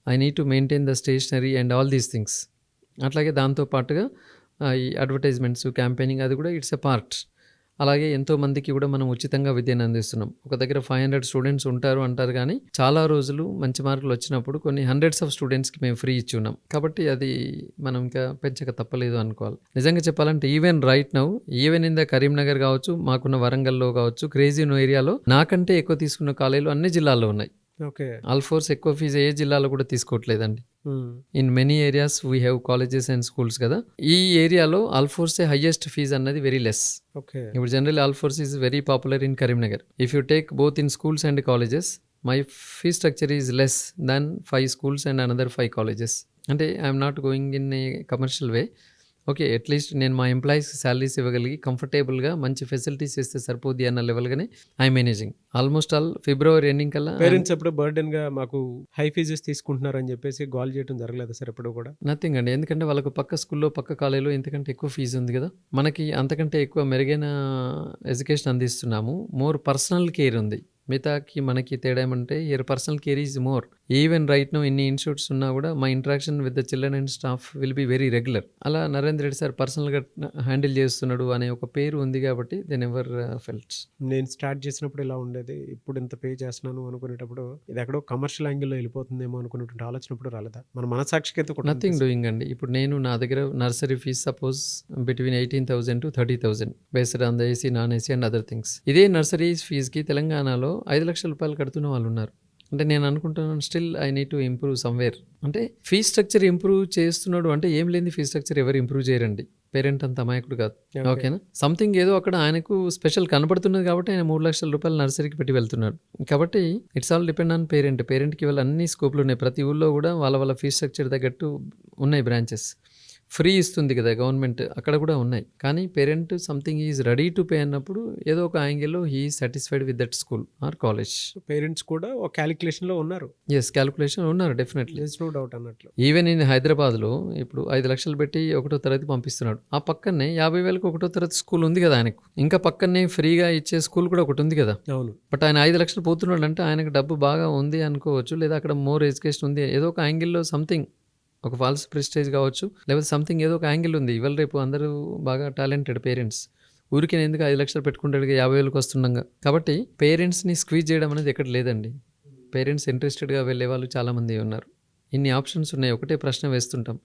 I need to maintain the stationery and all these things. అట్లాగే దాంతో పాటుగా ఈ అడ్వర్టైజ్మెంట్స్, క్యాంపెయినింగ్ అది కూడా ఇట్స్ ఎ పార్ట్. అలాగే ఎంతోమందికి కూడా మనం ఉచితంగా విద్యను అందిస్తున్నాం. ఒక దగ్గర 500 స్టూడెంట్స్ ఉంటారు అంటారు, కానీ చాలా రోజులు మంచి మార్కులు వచ్చినప్పుడు కొన్ని హండ్రెడ్స్ ఆఫ్ స్టూడెంట్స్కి మేము ఫ్రీ ఇచ్చి ఉన్నాం. కాబట్టి అది మనం ఇంకా పెంచక తప్పలేదు అనుకోవాలి. నిజంగా చెప్పాలంటే even right now, even in the Karimnagar కావచ్చు, మాకున్న వరంగల్లో కావచ్చు, క్రేజీ ఏరియాలో నాకంటే ఎక్కువ తీసుకున్న కాలేజీలు అన్ని జిల్లాల్లో ఉన్నాయి. ఓకే. ఆల్ఫోర్స్ ఎక్కువ ఫీజు ఏ జిల్లాలో కూడా తీసుకోవట్లేదండి. In many areas we have colleges and schools కదా. ఈ ఏరియాలో ఆల్ఫోర్సే హైయెస్ట్ ఫీజ్ అన్నది వెరీ లెస్. ఓకే. ఇప్పుడు general Alphores is very popular in Karimnagar. If you take both in schools and colleges, my fee structure is less than 5 schools and another 5 colleges. అంటే I'm not going in a commercial way. Okay, at least నేను మా ఎంప్లాయీస్కి salaries ఇవ్వగలిగి కంఫర్టబుల్గా మంచి facilities ఇస్తే సరిపోద్ది అన్న లెవెల్గానే I managing. Almost all February ending కల్లా పేరెంట్స్ ఎప్పుడు బర్డెన్గా మాకు హై ఫీజెస్ తీసుకుంటున్నారని చెప్పేసి గోల్ చేయడం జరగలేదు సార్ ఎప్పుడు కూడా? నథింగ్ అండి. ఎందుకంటే వాళ్ళకు పక్క స్కూల్లో, పక్క కాలేజీలో ఇంతకంటే ఎక్కువ ఫీజు ఉంది కదా. మనకి అంతకంటే ఎక్కువ మెరుగైన ఎడ్యుకేషన్ అందిస్తున్నాము. మోర్ పర్సనల్ కేర్ ఉంది. మిగతాకి మనకి తేడా ఏమంటే here personal care is more. Even right no ఇన్ని ఇన్స్టిట్యూట్స్ ఉన్నా కూడా my interaction with the children and staff will be very regular. అలా నరేంద్ర రెడ్డి సార్ పర్సనల్గా హ్యాండిల్ చేస్తున్నాడు అనే ఒక పేరు ఉంది కాబట్టి దెన్ ఎవర్ ఫెల్ట్. నేను స్టార్ట్ చేసినప్పుడు ఇలా ఉండేది, ఇప్పుడు ఇంత పే చేస్తున్నాను అనుకునేటప్పుడు ఇది ఎక్కడో కమర్షియల్ యాంగిల్లో వెళ్ళిపోతుందేమో అనుకునేటువంటి ఆలోచన ఇప్పుడు రాలేదా? మన మనసాక్షికి అయితే నథింగ్ డూయింగ్ అండి. ఇప్పుడు నేను నా దగ్గర nursery fees suppose between 18,000 to 30,000 based on the AC, non AC and other things. ఇదే నర్సరీ ఫీజ్కి తెలంగాణలో 5 లక్షల రూపాయలు కడుతున్న వాళ్ళు ఉన్నారు. అంటే నేను అనుకుంటున్నాను still I need to improve somewhere. అంటే ఫీ స్ట్రక్చర్ ఇంప్రూవ్ చేస్తున్నాడు అంటే ఏం లేని ఫీ స్ట్రక్చర్ ఎవరు ఇంప్రూవ్ చేయరండి. పేరెంట్ అంత అమాయకుడు కాదు. ఓకేనా, సంథింగ్ ఏదో అక్కడ ఆయనకు స్పెషల్ కనబడుతున్నది కాబట్టి ఆయన 3 లక్షల రూపాయలు నర్సరీకి పెట్టి వెళ్తున్నాడు. కాబట్టి it's all depend on parent. పేరెంట్కి వాళ్ళ అన్ని స్కోప్లు ఉన్నాయి. ప్రతి ఊళ్ళో కూడా వాళ్ళ ఫీ స్ట్రక్చర్ తగ్గట్టు ఉన్నాయి బ్రాంచెస్. ఫ్రీ ఇస్తుంది కదా గవర్నమెంట్, అక్కడ కూడా ఉన్నాయి. కానీ parent something is ready to pay అన్నప్పుడు ఏదో ఒక యాంగిల్లో he satisfied with that school or college. Parents కూడా ఒక క్యాలిక్యులేషన్లో ఉన్నారు. ఎస్, క్యాలిక్యులేషన్ ఉన్నారు డెఫినెట్లీ, నో డౌట్ అన్నట్లు. ఈవెన్ ఇన్ హైదరాబాద్లో ఇప్పుడు 5 లక్షలు పెట్టి 1వ తరగతి పంపిస్తున్నాడు. ఆ పక్కనే 50,000కి 1వ తరగతి స్కూల్ ఉంది కదా ఆయనకు. ఇంకా పక్కనే ఫ్రీగా ఇచ్చే స్కూల్ కూడా ఒకటి ఉంది కదా. అవును. బట్ ఆయన 5 లక్షలు పోతున్నాడు అంటే ఆయనకు డబ్బు బాగా ఉంది అనుకోవచ్చు, లేదా అక్కడ మోర్ ఎడ్యుకేషన్ ఉంది. ఏదో ఒక యాంగిల్లో సంథింగ్, ఒక ఫాల్స్ ప్రెస్టేజ్ కావచ్చు, లేకపోతే సంథింగ్ ఏదో ఒక యాంగిల్ ఉంది. ఇవాళ రేపు అందరూ బాగా టాలెంటెడ్ పేరెంట్స్. ఊరికి ఎందుకు 5 లక్షలు పెట్టుకుంటాడు 50,000కి వస్తుండగా. కాబట్టి పేరెంట్స్ని స్క్వీజ్ చేయడం అనేది ఎక్కడ లేదండి. పేరెంట్స్ ఇంట్రెస్టెడ్గా వెళ్ళే వాళ్ళు చాలామంది ఉన్నారు. ఇన్ని ఆప్షన్స్ ఉన్నాయి. ఒకటే ప్రశ్న వేస్తుంటాం,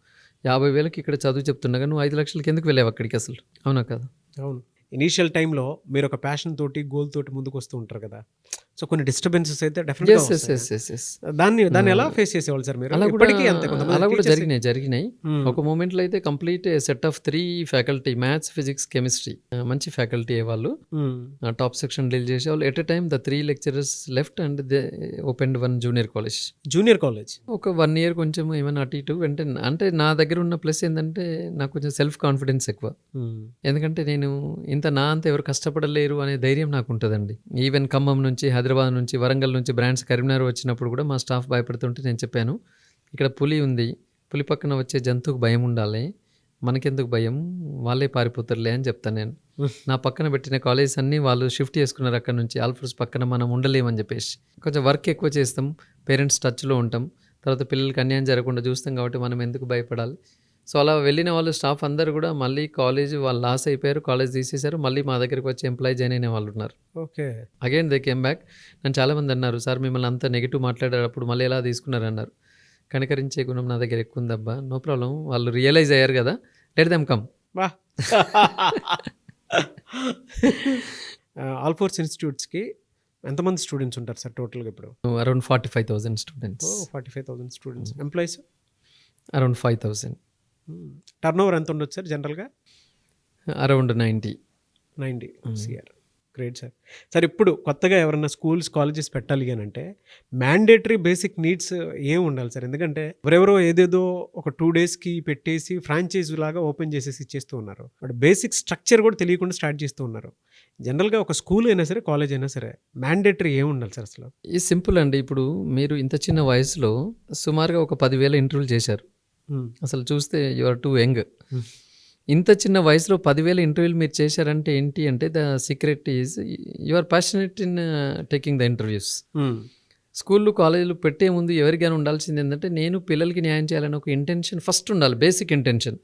50,000కి ఇక్కడ చదువు చెప్తుండగా నువ్వు 5 లక్షలకి ఎందుకు వెళ్ళావు అక్కడికి అసలు? అవునా కదా? అవును. ఇనీషియల్ టైంలో మీరు ఒక ప్యాషన్ తోటి, గోల్ తోటి ముందుకు వస్తూ ఉంటారు కదా. సో కొన్ని డిస్టర్బెన్సెస్ అయితే డెఫినెట్గా దాన్ని ఎలా ఫేస్ చేసేవాళ్ళు సార్ మీరు? అలా కూడా జరిగినాయి. Hmm. ఒక మూమెంట్లో అయితే complete set of 3 faculty, maths, physics, chemistry, మంచి ఫ్యాకల్టీ వాళ్ళు టాప్ సెక్షన్ డీల్ చేసేవాళ్ళు. At a time the 3 lecturers left and they opened 1 junior college. ఒక 1 year కొంచెం ఏమైనా అటు ఇటు అంటే నా దగ్గర ఉన్న ప్లస్ ఏంటంటే నాకు కొంచెం సెల్ఫ్ కాన్ఫిడెన్స్ ఎక్కువ. ఎందుకంటే నేను నా అంత ఎవరు కష్టపడలేరు అనే ధైర్యం నాకు ఉంటుందండి. ఈవెన్ ఖమ్మం నుంచి, హైదరాబాద్ నుంచి, వరంగల్ నుంచి బ్రాండ్స్ కరీంనగర్ వచ్చినప్పుడు కూడా మా స్టాఫ్ భయపడుతుంటే నేను చెప్పాను, ఇక్కడ పులి ఉంది, పులి పక్కన వచ్చే జంతువుకు భయం ఉండాలి, మనకెందుకు భయం, వాళ్ళే పారిపోతారులే అని చెప్తాను నేను. నా పక్కన పెట్టిన కాలేజెస్ అన్నీ వాళ్ళు షిఫ్ట్ చేసుకున్నారు అక్కడ నుంచి. ఆల్ఫోర్స్ పక్కన మనం ఉండలేమని చెప్పేసి కొంచెం వర్క్ ఎక్కువ చేస్తాం, పేరెంట్స్ టచ్లో ఉంటాం, తర్వాత పిల్లలకి అన్యాయం జరగకుండా చూస్తాం కాబట్టి మనం ఎందుకు భయపడాలి. సో అలా వెళ్ళిన వాళ్ళు స్టాఫ్ అందరూ కూడా మళ్ళీ కాలేజ్ వాళ్ళు లాస్ అయిపోయారు, కాలేజ్ తీసేశారు, మళ్ళీ మా దగ్గరికి వచ్చి ఎంప్లాయ్ జాయిన్ అయిన వాళ్ళు ఉన్నారు. Okay. Again they came back. నన్ను చాలామంది అన్నారు, సార్ మిమ్మల్ని అంత నెగిటివ్ మాట్లాడేటప్పుడు మళ్ళీ ఎలా తీసుకున్నారు అన్నారు. కనికరించే గుణం నా దగ్గర ఎక్కువ ఉందబ్బా, నో ప్రాబ్లం, వాళ్ళు రియలైజ్ అయ్యారు కదా, లెట్ దెమ్ కమ్. వా ఆల్ ఫోర్స్ ఇన్స్టిట్యూట్స్కి ఎంతమంది స్టూడెంట్స్ ఉంటారు సార్ టోటల్గా ఇప్పుడు? Around 45,000 students. 45,000 students. Employees around 5,000. Turn over ఎంత ఉండొచ్చు సార్ జనరల్గా? Around 90 CR. Great sir. Sir ఇప్పుడు కొత్తగా ఎవరైనా స్కూల్స్ కాలేజెస్ పెట్టాలి అని అంటే మ్యాండేటరీ బేసిక్ నీడ్స్ ఏం ఉండాలి సార్? ఎందుకంటే ఎవరెవరో ఏదేదో ఒక 2 డేస్కి పెట్టేసి ఫ్రాంచైజీ లాగా ఓపెన్ చేసేసి ఇచ్చేస్తూ ఉన్నారు. బట్ బేసిక్ స్ట్రక్చర్ కూడా తెలియకుండా స్టార్ట్ చేస్తూ ఉన్నారు. జనరల్గా ఒక స్కూల్ అయినా సరే కాలేజ్ అయినా సరే మ్యాండేటరీ ఏం ఉండాలి సార్ అసలు? ఇది సింపుల్ అండి. ఇప్పుడు మీరు ఇంత చిన్న వయసులో సుమారుగా ఒక 10,000 ఇంటర్వ్యూలు చేశారు. అసలు చూస్తే యు ఆర్ టూ యంగ్. ఇంత చిన్న వయసులో 10,000 ఇంటర్వ్యూలు మీరు చేశారంటే ఏంటి అంటే the secret is you are passionate in taking the interviews. స్కూళ్ళు కాలేజీలు పెట్టే ముందు ఎవరికైనా ఉండాల్సింది ఏంటంటే నేను పిల్లలకి న్యాయం చేయాలని ఒక ఇంటెన్షన్ ఫస్ట్ ఉండాలి, బేసిక్ ఇంటెన్షన్.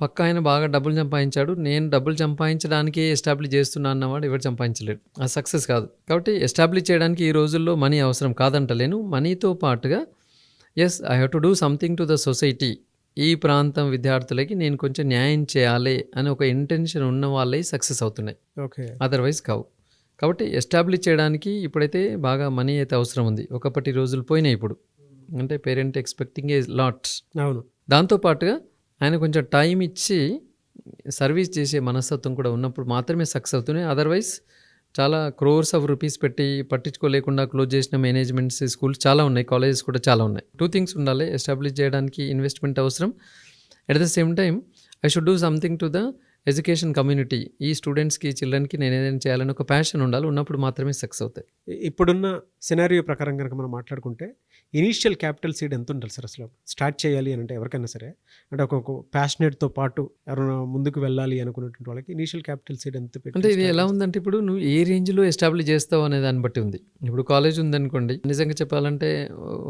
పక్క ఆయన బాగా డబ్బులు సంపాదించాడు, నేను డబ్బులు సంపాదించడానికి ఎస్టాబ్లిష్ చేస్తున్నా అన్నవాడు ఎవరు సంపాదించలేడు, అది సక్సెస్ కాదు. కాబట్టి ఎస్టాబ్లిష్ చేయడానికి ఈ రోజుల్లో మనీ అవసరం కాదంటలేను, మనీతో పాటుగా yes I have to do something to the society, ఈ ప్రాంతం విద్యార్థులకి నేను కొంచెం న్యాయం చేయాలి అని ఒక ఇంటెన్షన్ ఉన్న వాళ్ళే సక్సెస్ అవుతున్నాయి, ఓకే, అదర్వైజ్ కావు. కాబట్టి ఎస్టాబ్లిష్ చేయడానికి ఇప్పుడైతే బాగా మనీ అయితే అవసరం ఉంది. ఒకప్పటి రోజులు పోయినాయి ఇప్పుడు, అంటే పేరెంట్ ఎక్స్పెక్టింగ్ ఏ లాట్స్. అవును. దాంతోపాటుగా ఆయన కొంచెం టైం ఇచ్చి సర్వీస్ చేసే మనస్తత్వం కూడా ఉన్నప్పుడు మాత్రమే సక్సెస్ అవుతున్నాయి. అదర్వైజ్ చాలా క్రోర్స్ ఆఫ్ రూపీస్ పెట్టి పట్టించుకోలేకుండా క్లోజ్ చేసిన మేనేజ్మెంట్స్ స్కూల్స్ చాలా ఉన్నాయి, కాలేజెస్ కూడా చాలా ఉన్నాయి. 2 థింగ్స్ ఉండాలి ఎస్టాబ్లిష్ చేయడానికి, ఇన్వెస్ట్మెంట్ అవసరం, at the same time I should do something to the education community. ఈ స్టూడెంట్స్కి చిల్డ్రన్కి నేను ఏదైనా చేయాలని ఒక ప్యాషన్ ఉండాలి, ఉన్నప్పుడు మాత్రమే సక్సెస్ అవుతాయి. ఇప్పుడున్న సినారియో ప్రకారం కనుక మనం మాట్లాడుకుంటే ఇనీషియల్ క్యాపిటల్ సీడ్ ఎంత ఉండాలి సార్ అసలు స్టార్ట్ చేయాలి అని అంటే ఎవరికైనా సరే? అంటే ఒక ప్యాషనేట్తో పాటు ఎవరైనా ముందుకు వెళ్ళాలి అనుకున్నటువంటి వాళ్ళకి ఇనీషియల్ క్యాపిటల్ సీడ్ ఎంత పెట్టి? అంటే ఇది ఎలా ఉందంటే ఇప్పుడు నువ్వు ఏ రేంజ్లో ఎస్టాబ్లిష్ చేస్తావు అనే దాన్ని బట్టి ఉంది. ఇప్పుడు కాలేజ్ ఉందనుకోండి, నిజంగా చెప్పాలంటే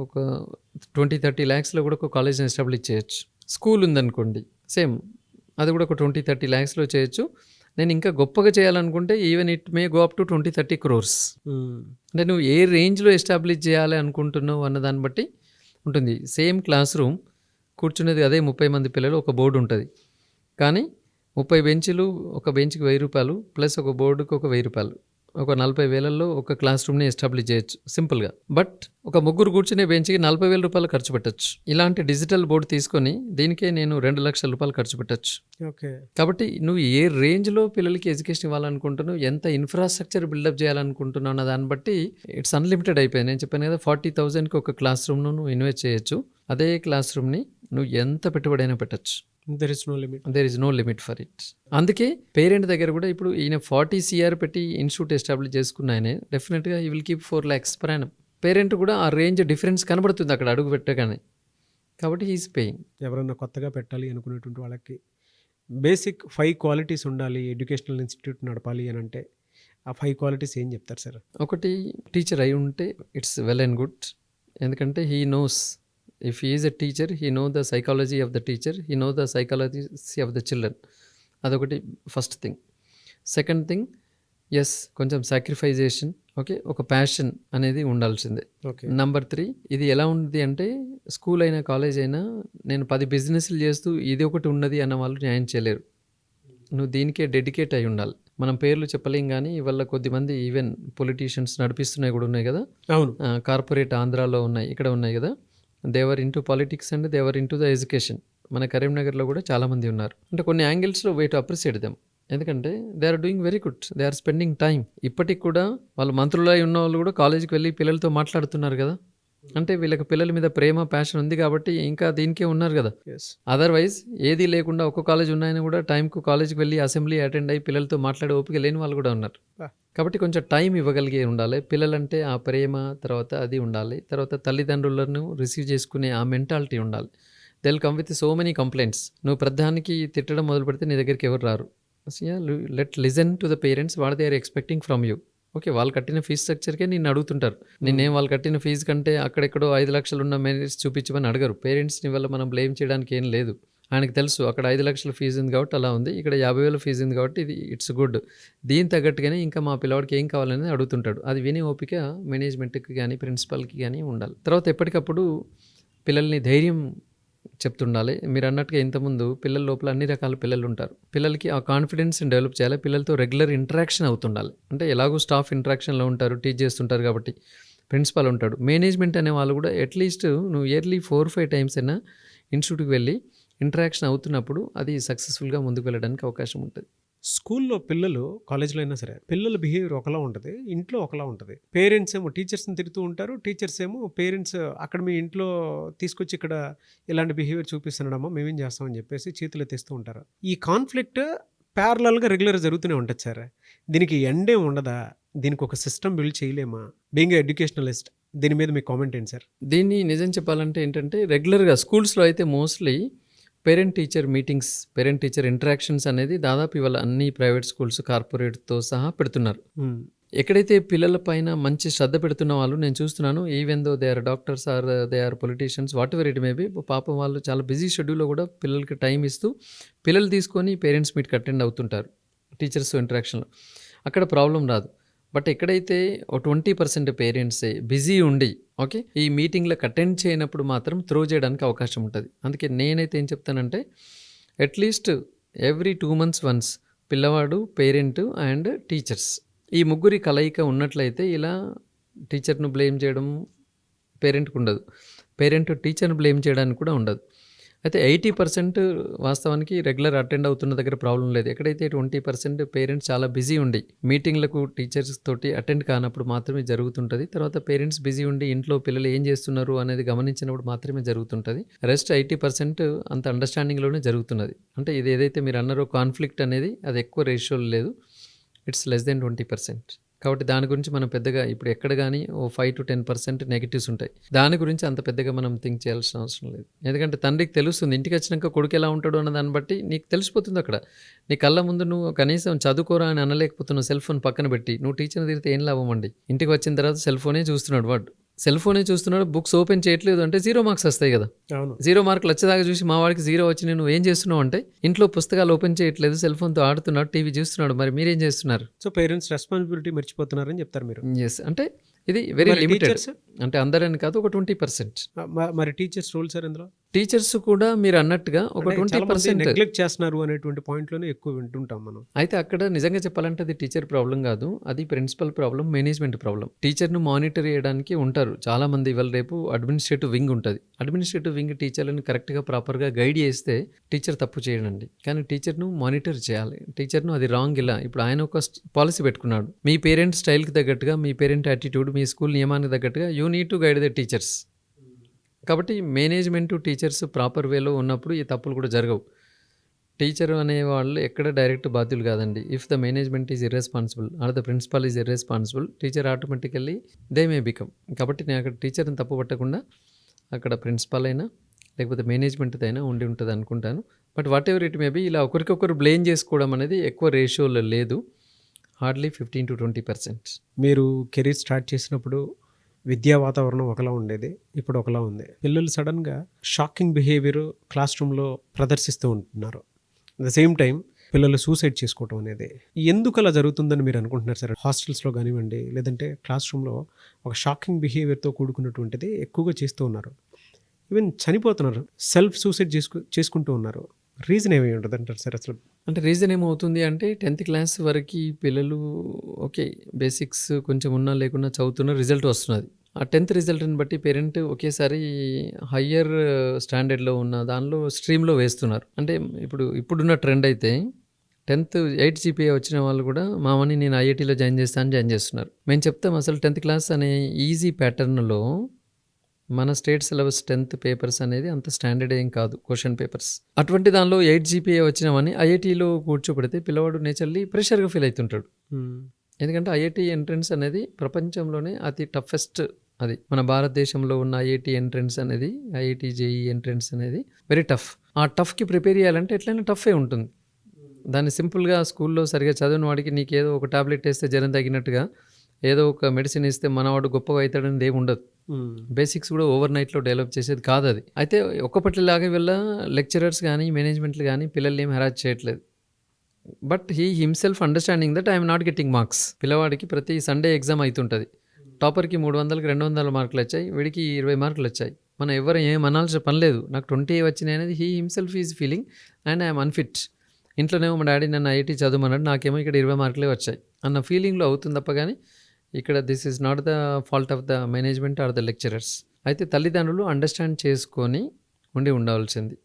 ఒక 20-30 lakhsలో కూడా ఒక కాలేజ్ని ఎస్టాబ్లిష్ చేయొచ్చు. స్కూల్ ఉందనుకోండి సేమ్, అది కూడా ఒక 20-30 lakhsలో చేయొచ్చు. నేను ఇంకా గొప్పగా చేయాలనుకుంటే even it may go up to 20-30 crores. అంటే నువ్వు ఏ రేంజ్లో ఎస్టాబ్లిష్ చేయాలి అనుకుంటున్నావు అన్న దాన్ని బట్టి ఉంటుంది. సేమ్ క్లాస్ రూమ్ కూర్చునేది అదే 30 మంది పిల్లలు, ఒక బోర్డు ఉంటుంది. కానీ 30 బెంచ్లు, ఒక బెంచ్కి 1000 రూపాయలు ప్లస్ ఒక బోర్డుకి ఒక 1000 రూపాయలు, ఒక 40,000లో ఒక క్లాస్ రూమ్ని ఎస్టాబ్లిష్ చేయొచ్చు సింపుల్గా. బట్ ఒక ముగ్గురు కూర్చునే బెంచ్కి 40,000 రూపాయలు ఖర్చు పెట్టచ్చు. ఇలాంటి డిజిటల్ బోర్డు తీసుకొని దీనికే నేను 2 లక్షల రూపాయలు ఖర్చు పెట్టచ్చు. ఓకే. కాబట్టి నువ్వు ఏ రేంజ్లో పిల్లలకి ఎడ్యుకేషన్ ఇవ్వాలనుకుంటున్నావు, ఎంత ఇన్ఫ్రాస్ట్రక్చర్ బిల్డప్ చేయాలనుకుంటున్నావు అన్న దాన్ని బట్టి ఇట్స్ అన్లిమిటెడ్ అయిపోయింది. నేను చెప్పాను కదా 40,000కి ఒక క్లాస్ రూమ్ను నువ్వు ఇన్వెస్ట్ చేయొచ్చు. అదే క్లాస్ రూమ్ని నువ్వు ఎంత పెట్టుబడైనా పెట్టచ్చు. There is no limit. There is no limit for it. అందుకే పేరెంట్ దగ్గర కూడా ఇప్పుడు ఈయన 40 CR పెట్టి ఇన్స్టిట్యూట్ ఎస్టాబ్లిష్ చేసుకున్న ఆయన డెఫినెట్గా ఈ will keep 4 lakhs per annum. Parent కూడా ఆ రేంజ్ డిఫరెన్స్ కనబడుతుంది అక్కడ అడుగు పెట్టగానే, కాబట్టి ఈజ్ పేయింగ్. ఎవరైనా కొత్తగా పెట్టాలి అనుకునేటువంటి వాళ్ళకి బేసిక్ 5 క్వాలిటీస్ ఉండాలి, ఎడ్యుకేషనల్ ఇన్స్టిట్యూట్ నడపాలి అని అంటే ఆ 5 క్వాలిటీస్ ఏం చెప్తారు సార్? ఒకటి, టీచర్ అయి ఉంటే ఇట్స్ వెల్ అండ్ గుడ్. ఎందుకంటే he knows, if he is a teacher, he know the psychology of the teacher, he know the psychology of the children. అదొకటి first thing. Second thing, yes కొంచెం సాక్రిఫైజేషన్, okay, ఒక passion అనేది ఉండాల్సిందే. Okay. Number 3, ఇది ఎలా ఉంది అంటే స్కూల్ అయినా కాలేజ్ అయినా నేను 10 బిజినెస్లు చేస్తూ ఇది ఒకటి ఉన్నది అన్న వాళ్ళు న్యాయం చేయలేరు. నువ్వు దీనికే డెడికేట్ అయి ఉండాలి. మనం పేర్లు చెప్పలేం కానీ ఇవాళ కొద్దిమంది ఈవెన్ పొలిటీషియన్స్ నడిపిస్తున్నాయి కూడా ఉన్నాయి కదా. అవును. కార్పొరేట్ ఆంధ్రాలో ఉన్నాయి, ఇక్కడ ఉన్నాయి కదా. They're into politics and they're into the education. మన కరీంనగర్లో కూడా చాలామంది ఉన్నారు. అంటే కొన్ని యాంగిల్స్లో వే టు అప్రిషియేట్ దెమ్. ఎందుకంటే they are doing very good, they are spending time. ఇప్పటికి కూడా వాళ్ళు మంత్రులై ఉన్న వాళ్ళు కూడా కాలేజీకి వెళ్ళి పిల్లలతో మాట్లాడుతున్నారు కదా. అంటే వీళ్ళకి పిల్లల మీద ప్రేమ, ప్యాషన్ ఉంది కాబట్టి ఇంకా దీనికే ఉన్నారు కదా. అదర్వైజ్ ఏది లేకుండా ఒక్క కాలేజ్ ఉన్నాయని కూడా టైంకు కాలేజ్కి వెళ్ళి అసెంబ్లీ అటెండ్ అయ్యి పిల్లలతో మాట్లాడే ఓపిక లేని వాళ్ళు కూడా ఉన్నారు. కాబట్టి కొంచెం టైం ఇవ్వగలిగే ఉండాలి. పిల్లలంటే ఆ ప్రేమ, తర్వాత అది ఉండాలి. తర్వాత తల్లిదండ్రులను రిసీవ్ చేసుకునే ఆ మెంటాలిటీ ఉండాలి. They will come with so many complaints. నువ్వు ప్రధానికి తిట్టడం మొదలు పెడితే నీ దగ్గరికి ఎవరు రారు. Let listen to the parents, what they are expecting from you. Okay, వాళ్ళు కట్టిన ఫీజు స్ట్రక్చర్కే నిన్ను అడుగుతుంటారు. నిన్నేం వాళ్ళు కట్టిన ఫీజు కంటే అక్కడెక్కడో 5 లక్షలు ఉన్న మెరిట్స్ చూపించమని అడగరు. పేరెంట్స్ని వల్ల మనం బ్లేమ్ చేయడానికి ఏం లేదు. ఆయనకు తెలుసు అక్కడ 5 లక్షల ఫీజు ఉంది కాబట్టి అలా ఉంది, ఇక్కడ 50,000 ఫీజు ఉంది కాబట్టి ఇది ఇట్స్ గుడ్, దీని తగ్గట్టుగానే ఇంకా మా పిల్లవాడికి ఏం కావాలనేది అడుగుతుంటాడు. అది వినే ఓపిక మేనేజ్మెంట్కి కానీ ప్రిన్సిపల్కి కానీ ఉండాలి. తర్వాత ఎప్పటికప్పుడు పిల్లల్ని ధైర్యం చెప్తుండాలి. మీరు అన్నట్టుగా ఇంతకుముందు పిల్లల లోపల అన్ని రకాల పిల్లలు ఉంటారు. పిల్లలకి ఆ కాన్ఫిడెన్స్ని డెవలప్ చేయాలి. పిల్లలతో రెగ్యులర్ ఇంటరాక్షన్ అవుతుండాలి. అంటే ఎలాగో స్టాఫ్ ఇంటరాక్షన్లో ఉంటారు, టీచ్ చేస్తుంటారు కాబట్టి ప్రిన్సిపాల్ ఉంటాడు. మేనేజ్మెంట్ అనే వాళ్ళు కూడా అట్లీస్ట్ నువ్వు ఇయర్లీ 4-5 టైమ్స్ అయినా ఇన్స్టిట్యూట్కి వెళ్ళి ఇంటరాక్షన్ అవుతున్నప్పుడు అది సక్సెస్ఫుల్గా ముందుకు వెళ్ళడానికి అవకాశం ఉంటుంది. స్కూల్లో పిల్లలు, కాలేజ్లో అయినా సరే పిల్లల బిహేవియర్ ఒకలా ఉంటుంది, ఇంట్లో ఒకలా ఉంటుంది. పేరెంట్స్ ఏమో టీచర్స్ని తిరుగుతూ ఉంటారు, టీచర్స్ ఏమో పేరెంట్స్ అక్కడ మీ ఇంట్లో తీసుకొచ్చి ఇక్కడ ఇలాంటి బిహేవియర్ చూపిస్తున్నాడమ్మా మేమేం చేస్తామని చెప్పేసి చేతులు ఎత్తేస్తూ ఉంటారు. ఈ కాన్ఫ్లిక్ట్ ప్యారలల్గా రెగ్యులర్గా జరుగుతూనే ఉంటుంది సార్. దీనికి ఎండే ఉండదా? దీనికి ఒక సిస్టమ్ బిల్డ్ చేయలేమా? బీయింగ్ ఎడ్యుకేషనలిస్ట్, దీని మీద మీ కామెంట్ ఏంటి సార్? దీన్ని నిజం చెప్పాలంటే ఏంటంటే రెగ్యులర్గా స్కూల్స్లో అయితే mostly parent teacher meetings, parent teacher interactions అనేది దాదాపు ఇవాళ అన్ని ప్రైవేట్ స్కూల్స్ కార్పొరేట్తో సహా పెడుతున్నారు. ఎక్కడైతే పిల్లల పైన మంచి శ్రద్ధ పెడుతున్న వాళ్ళు నేను చూస్తున్నాను, even though they are doctors or they are politicians, what ever it maybe, పాపం వాళ్ళు చాలా బిజీ షెడ్యూల్లో కూడా పిల్లలకి టైం ఇస్తూ పిల్లలు తీసుకొని పేరెంట్స్ మీట్కి అటెండ్ అవుతుంటారు టీచర్స్ ఇంటరాక్షన్లో. అక్కడ ప్రాబ్లం రాదు. బట్ ఎక్కడైతే 20% పేరెంట్సే బిజీ ఉండి ఓకే ఈ మీటింగ్లకు అటెండ్ చేయనప్పుడు మాత్రం త్రో చేయడానికి అవకాశం ఉంటుంది. అందుకే నేనైతే ఏం చెప్తానంటే అట్లీస్ట్ ఎవ్రీ 2 months వన్స్ పిల్లవాడు, పేరెంట్ అండ్ టీచర్స్ ఈ ముగ్గురి కలయిక ఉన్నట్లయితే ఇలా టీచర్ను బ్లేమ్ చేయడం పేరెంట్కి ఉండదు, పేరెంట్ టీచర్ని బ్లేమ్ చేయడానికి కూడా ఉండదు. అయితే 80% వాస్తవానికి రెగ్యులర్ అటెండ్ అవుతున్న దగ్గర ప్రాబ్లం లేదు. ఎక్కడైతే 20% పేరెంట్స్ చాలా బిజీ ఉండి మీటింగ్లకు టీచర్స్ తోటి అటెండ్ కానప్పుడు మాత్రమే జరుగుతుంటుంది. తర్వాత పేరెంట్స్ బిజీ ఉండి ఇంట్లో పిల్లలు ఏం చేస్తున్నారు అనేది గమనించినప్పుడు మాత్రమే జరుగుతుంటుంది. రెస్ట్ 80% అంత అండర్స్టాండింగ్లోనే జరుగుతున్నది. అంటే ఇది ఏదైతే మీరు అన్నారో కాన్ఫ్లిక్ట్ అనేది అది ఎక్కువ రేషియోలో లేదు, ఇట్స్ లెస్ దెన్ 20%. కాబట్టి దాని గురించి మనం పెద్దగా ఇప్పుడు ఎక్కడ కానీ 5-10% నెగిటివ్స్ ఉంటాయి. దాని గురించి అంత పెద్దగా మనం థింక్ చేయాల్సిన అవసరం లేదు. ఎందుకంటే తండ్రికి తెలుస్తుంది ఇంటికి వచ్చినాక కొడుకు ఎలా ఉంటాడు అన్న దాన్ని బట్టి నీకు తెలిసిపోతుంది. అక్కడ నీ కళ్ళ ముందు నువ్వు కనీసం చదువుకోరా అని అనలేకపోతున్నావు, సెల్ ఫోన్ పక్కన పెట్టి. నువ్వు టీచర్ని తిరిగితే ఏం లాభం అండి? ఇంటికి వచ్చిన తర్వాత సెల్ ఫోనే చూస్తున్నాడు వాడు, సెల్ ఫోనే చూస్తున్నాడు, బుక్స్ ఓపెన్ చేయట్లేదు అంటే 0 మార్క్స్ వస్తాయి కదా. 0 మార్కులు వచ్చేదాకా చూసి మా వాడికి 0 వచ్చి నేను ఏం చేస్తున్నావు అంటే ఇంట్లో పుస్తకాలు ఓపెన్ చేయట్లేదు, సెల్ ఫోన్తో ఆడుతున్నాడు, టీవీ చూస్తున్నాడు, మరి మీరేం చేస్తున్నారు? సో పేరెంట్స్ రెస్పాన్సిబిలిటీ మర్చిపోతున్నారని చెప్తారు మీరు. ఎస్, అంటే ఇది వెరీ లిమిటెడ్. అంటే అందరని కాదు, ఒక 20%. మరి టీచర్స్ రోల్ సార్ ఇందులో? టీచర్స్ కూడా మీరు అన్నట్టుగా ఒక 20% నెగ్లెక్ట్ చేస్తున్నారు అనేటువంటి పాయింట్లోనే ఎక్కువ వింటుంటాం మనం. అయితే అక్కడ నిజంగా చెప్పాలంటే అది టీచర్ ప్రాబ్లం కాదు, అది ప్రిన్సిపల్ ప్రాబ్లం, మేనేజ్మెంట్ ప్రాబ్లం. టీచర్ను మానిటర్ చేయడానికి ఉంటారు చాలా మంది. ఇవాళ రేపు అడ్మినిస్ట్రేటివ్ వింగ్ ఉంటుంది. అడ్మినిస్ట్రేటివ్ వింగ్ టీచర్లను కరెక్ట్గా ప్రాపర్గా గైడ్ చేస్తే టీచర్ తప్పు చేయడండి. కానీ టీచర్ను మానిటర్ చేయాలి. టీచర్ను అది రాంగ్ ఇలా ఇప్పుడు ఆయన ఒక పాలసీ పెట్టుకున్నాడు, మీ పేరెంట్ స్టైల్కి తగ్గట్టుగా, మీ పేరెంట్ యాటిట్యూడ్, మీ స్కూల్ నియమానికి తగ్గట్టుగా you need to guide the teachers. కాబట్టి మేనేజ్మెంటు టీచర్స్ ప్రాపర్ వేలో ఉన్నప్పుడు ఈ తప్పులు కూడా జరగవు. టీచర్ అనే వాళ్ళు ఎక్కడ డైరెక్ట్ బాధ్యులు కాదండి. If the management is irresponsible or the principal is irresponsible, teacher automatically they may become. కాబట్టి నేను అక్కడ టీచర్ని తప్పు పట్టకుండా అక్కడ ప్రిన్సిపల్ అయినా లేకపోతే మేనేజ్మెంట్ అయినా ఉండి ఉంటుంది అనుకుంటాను. But what ever it may be, ఇలా ఒకరికొకరు బ్లేమ్ చేసుకోవడం అనేది ఎక్కువ రేషియోలో లేదు, హార్డ్లీ 15-20%. మీరు కెరీర్ స్టార్ట్ చేసినప్పుడు విద్యా వాతావరణం ఒకలా ఉండేది, ఇప్పుడు ఒకలా ఉంది. పిల్లలు సడన్గా షాకింగ్ బిహేవియర్ క్లాస్ రూమ్లో ప్రదర్శిస్తూ ఉంటున్నారు. అట్ ద సేమ్ టైం పిల్లలు సూసైడ్ చేసుకోవటం అనేది ఎందుకు అలా జరుగుతుందని మీరు అనుకుంటున్నారు సార్? హాస్టల్స్లో కానివ్వండి, లేదంటే క్లాస్ రూమ్లో ఒక షాకింగ్ బిహేవియర్తో కూడుకున్నటువంటిది ఎక్కువగా చేస్తూ ఉన్నారు. ఈవెన్ చనిపోతున్నారు, సెల్ఫ్ సూసైడ్ చేసుకుంటూ ఉన్నారు. రీజన్ ఏమై ఉంటుంది అంటారు సార్ అసలు? అంటే రీజన్ ఏమవుతుంది అంటే 10th క్లాస్ వరకు పిల్లలు ఓకే బేసిక్స్ కొంచెం ఉన్నా లేకున్నా చదువుతున్న రిజల్ట్ వస్తున్నది. ఆ 10th రిజల్ట్ని బట్టి పేరెంట్ ఒకేసారి హయ్యర్ స్టాండర్డ్లో ఉన్న దానిలో స్ట్రీమ్లో వేస్తున్నారు. అంటే ఇప్పుడున్న ట్రెండ్ అయితే 10th 8 GPA వచ్చిన వాళ్ళు కూడా మామని నేను IITలో జాయిన్ చేస్తున్నారు. మేము చెప్తాం అసలు 10th క్లాస్ అనే ఈజీ ప్యాటర్న్లో మన స్టేట్ సిలబస్ 10th పేపర్స్ అనేది అంత స్టాండర్డ్ ఏం కాదు, క్వశ్చన్ పేపర్స్. అటువంటి దానిలో 8 GPA వచ్చినామని IITలో కూర్చోబెడితే పిల్లవాడు నేచర్లీ ప్రెషర్గా ఫీల్ అవుతుంటాడు. ఎందుకంటే IIT ఎంట్రన్స్ అనేది ప్రపంచంలోనే అతి టఫెస్ట్. అది మన భారతదేశంలో ఉన్న IIT ఎంట్రన్స్ అనేది, IIT JEE ఎంట్రన్స్ అనేది వెరీ టఫ్. ఆ టఫ్కి ప్రిపేర్ చేయాలంటే ఎట్లయినా టఫే ఉంటుంది. దాన్ని సింపుల్గా స్కూల్లో సరిగా చదివిన వాడికి నీకేదో ఒక టాబ్లెట్ వేస్తే జ్వరం తగ్గినట్టుగా ఏదో ఒక మెడిసిన్ ఇస్తే మనవాడు గొప్పగా అవుతాడని ఏమి ఉండదు. బేసిక్స్ కూడా ఓవర్ నైట్లో డెవలప్ చేసేది కాదు అది. అయితే ఒక్కపట్లిలాగా వీళ్ళ లెక్చరర్స్ కానీ మేనేజ్మెంట్లు కానీ పిల్లల్ని ఏం హెరాస్ చేయట్లేదు. But he himself understanding that I'm not getting marks. పిల్లవాడికి ప్రతి సండే ఎగ్జామ్ అవుతుంటుంది. టాపర్కి 300కి 200 మార్కులు వచ్చాయి, వీడికి 20 మార్కులు వచ్చాయి. మనం ఎవరు ఏం అనాల్సిన పని లేదు. నాకు 20 వచ్చినాయి అనేది he himself is feeling and I'm unfit. ఇంట్లోనేమో మా డాడీ నన్ను ఐఐటీ చదువుమన్నాడు, నాకేమో ఇక్కడ 20 మార్కులే వచ్చాయి అన్న ఫీలింగ్లో అవుతుంది తప్ప కానీ ఇక్కడ this is not the fault of the management or the lecturers. అయితే తల్లిదండ్రులు అండర్స్టాండ్ చేసుకొని ఉండవలసింది.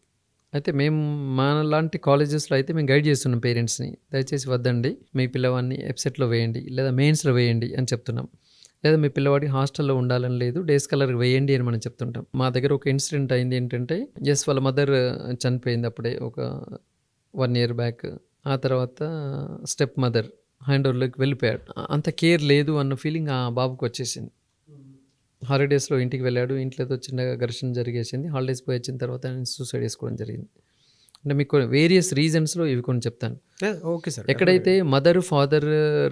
అయితే మేము మా లాంటి కాలేజెస్లో అయితే మేము గైడ్ చేస్తున్నాం పేరెంట్స్ని, దయచేసి వద్దండి, మీ పిల్లవాడిని ఎప్సెట్లో వేయండి లేదా మెయిన్స్లో వేయండి అని చెప్తున్నాం. లేదా మీ పిల్లవాడికి హాస్టల్లో ఉండాలని లేదు, డేస్ కలర్ వేయండి అని మనం చెప్తుంటాం. మా దగ్గర ఒక ఇన్సిడెంట్ అయింది ఏంటంటే, వాళ్ళ మదర్ చనిపోయింది అప్పుడే ఒక 1 year బ్యాక్. ఆ తర్వాత స్టెప్ మదర్ హ్యాండ్ ఓవర్లోకి వెళ్ళిపోయాడు. అంత కేర్ లేదు అన్న ఫీలింగ్ ఆ బాబుకి వచ్చేసింది. హాలిడేస్లో ఇంటికి వెళ్ళాడు, ఇంట్లో ఏదో చిన్నగా ఘర్షణ జరిగేసింది. హాలిడేస్ పోయి వచ్చిన తర్వాత ఆయన సూసైడ్ చేసుకోవడం జరిగింది. అంటే మీకు వేరియస్ రీజన్స్లో ఇవి కొన్ని చెప్తాను. Okay sir. ఎక్కడైతే మదర్ ఫాదర్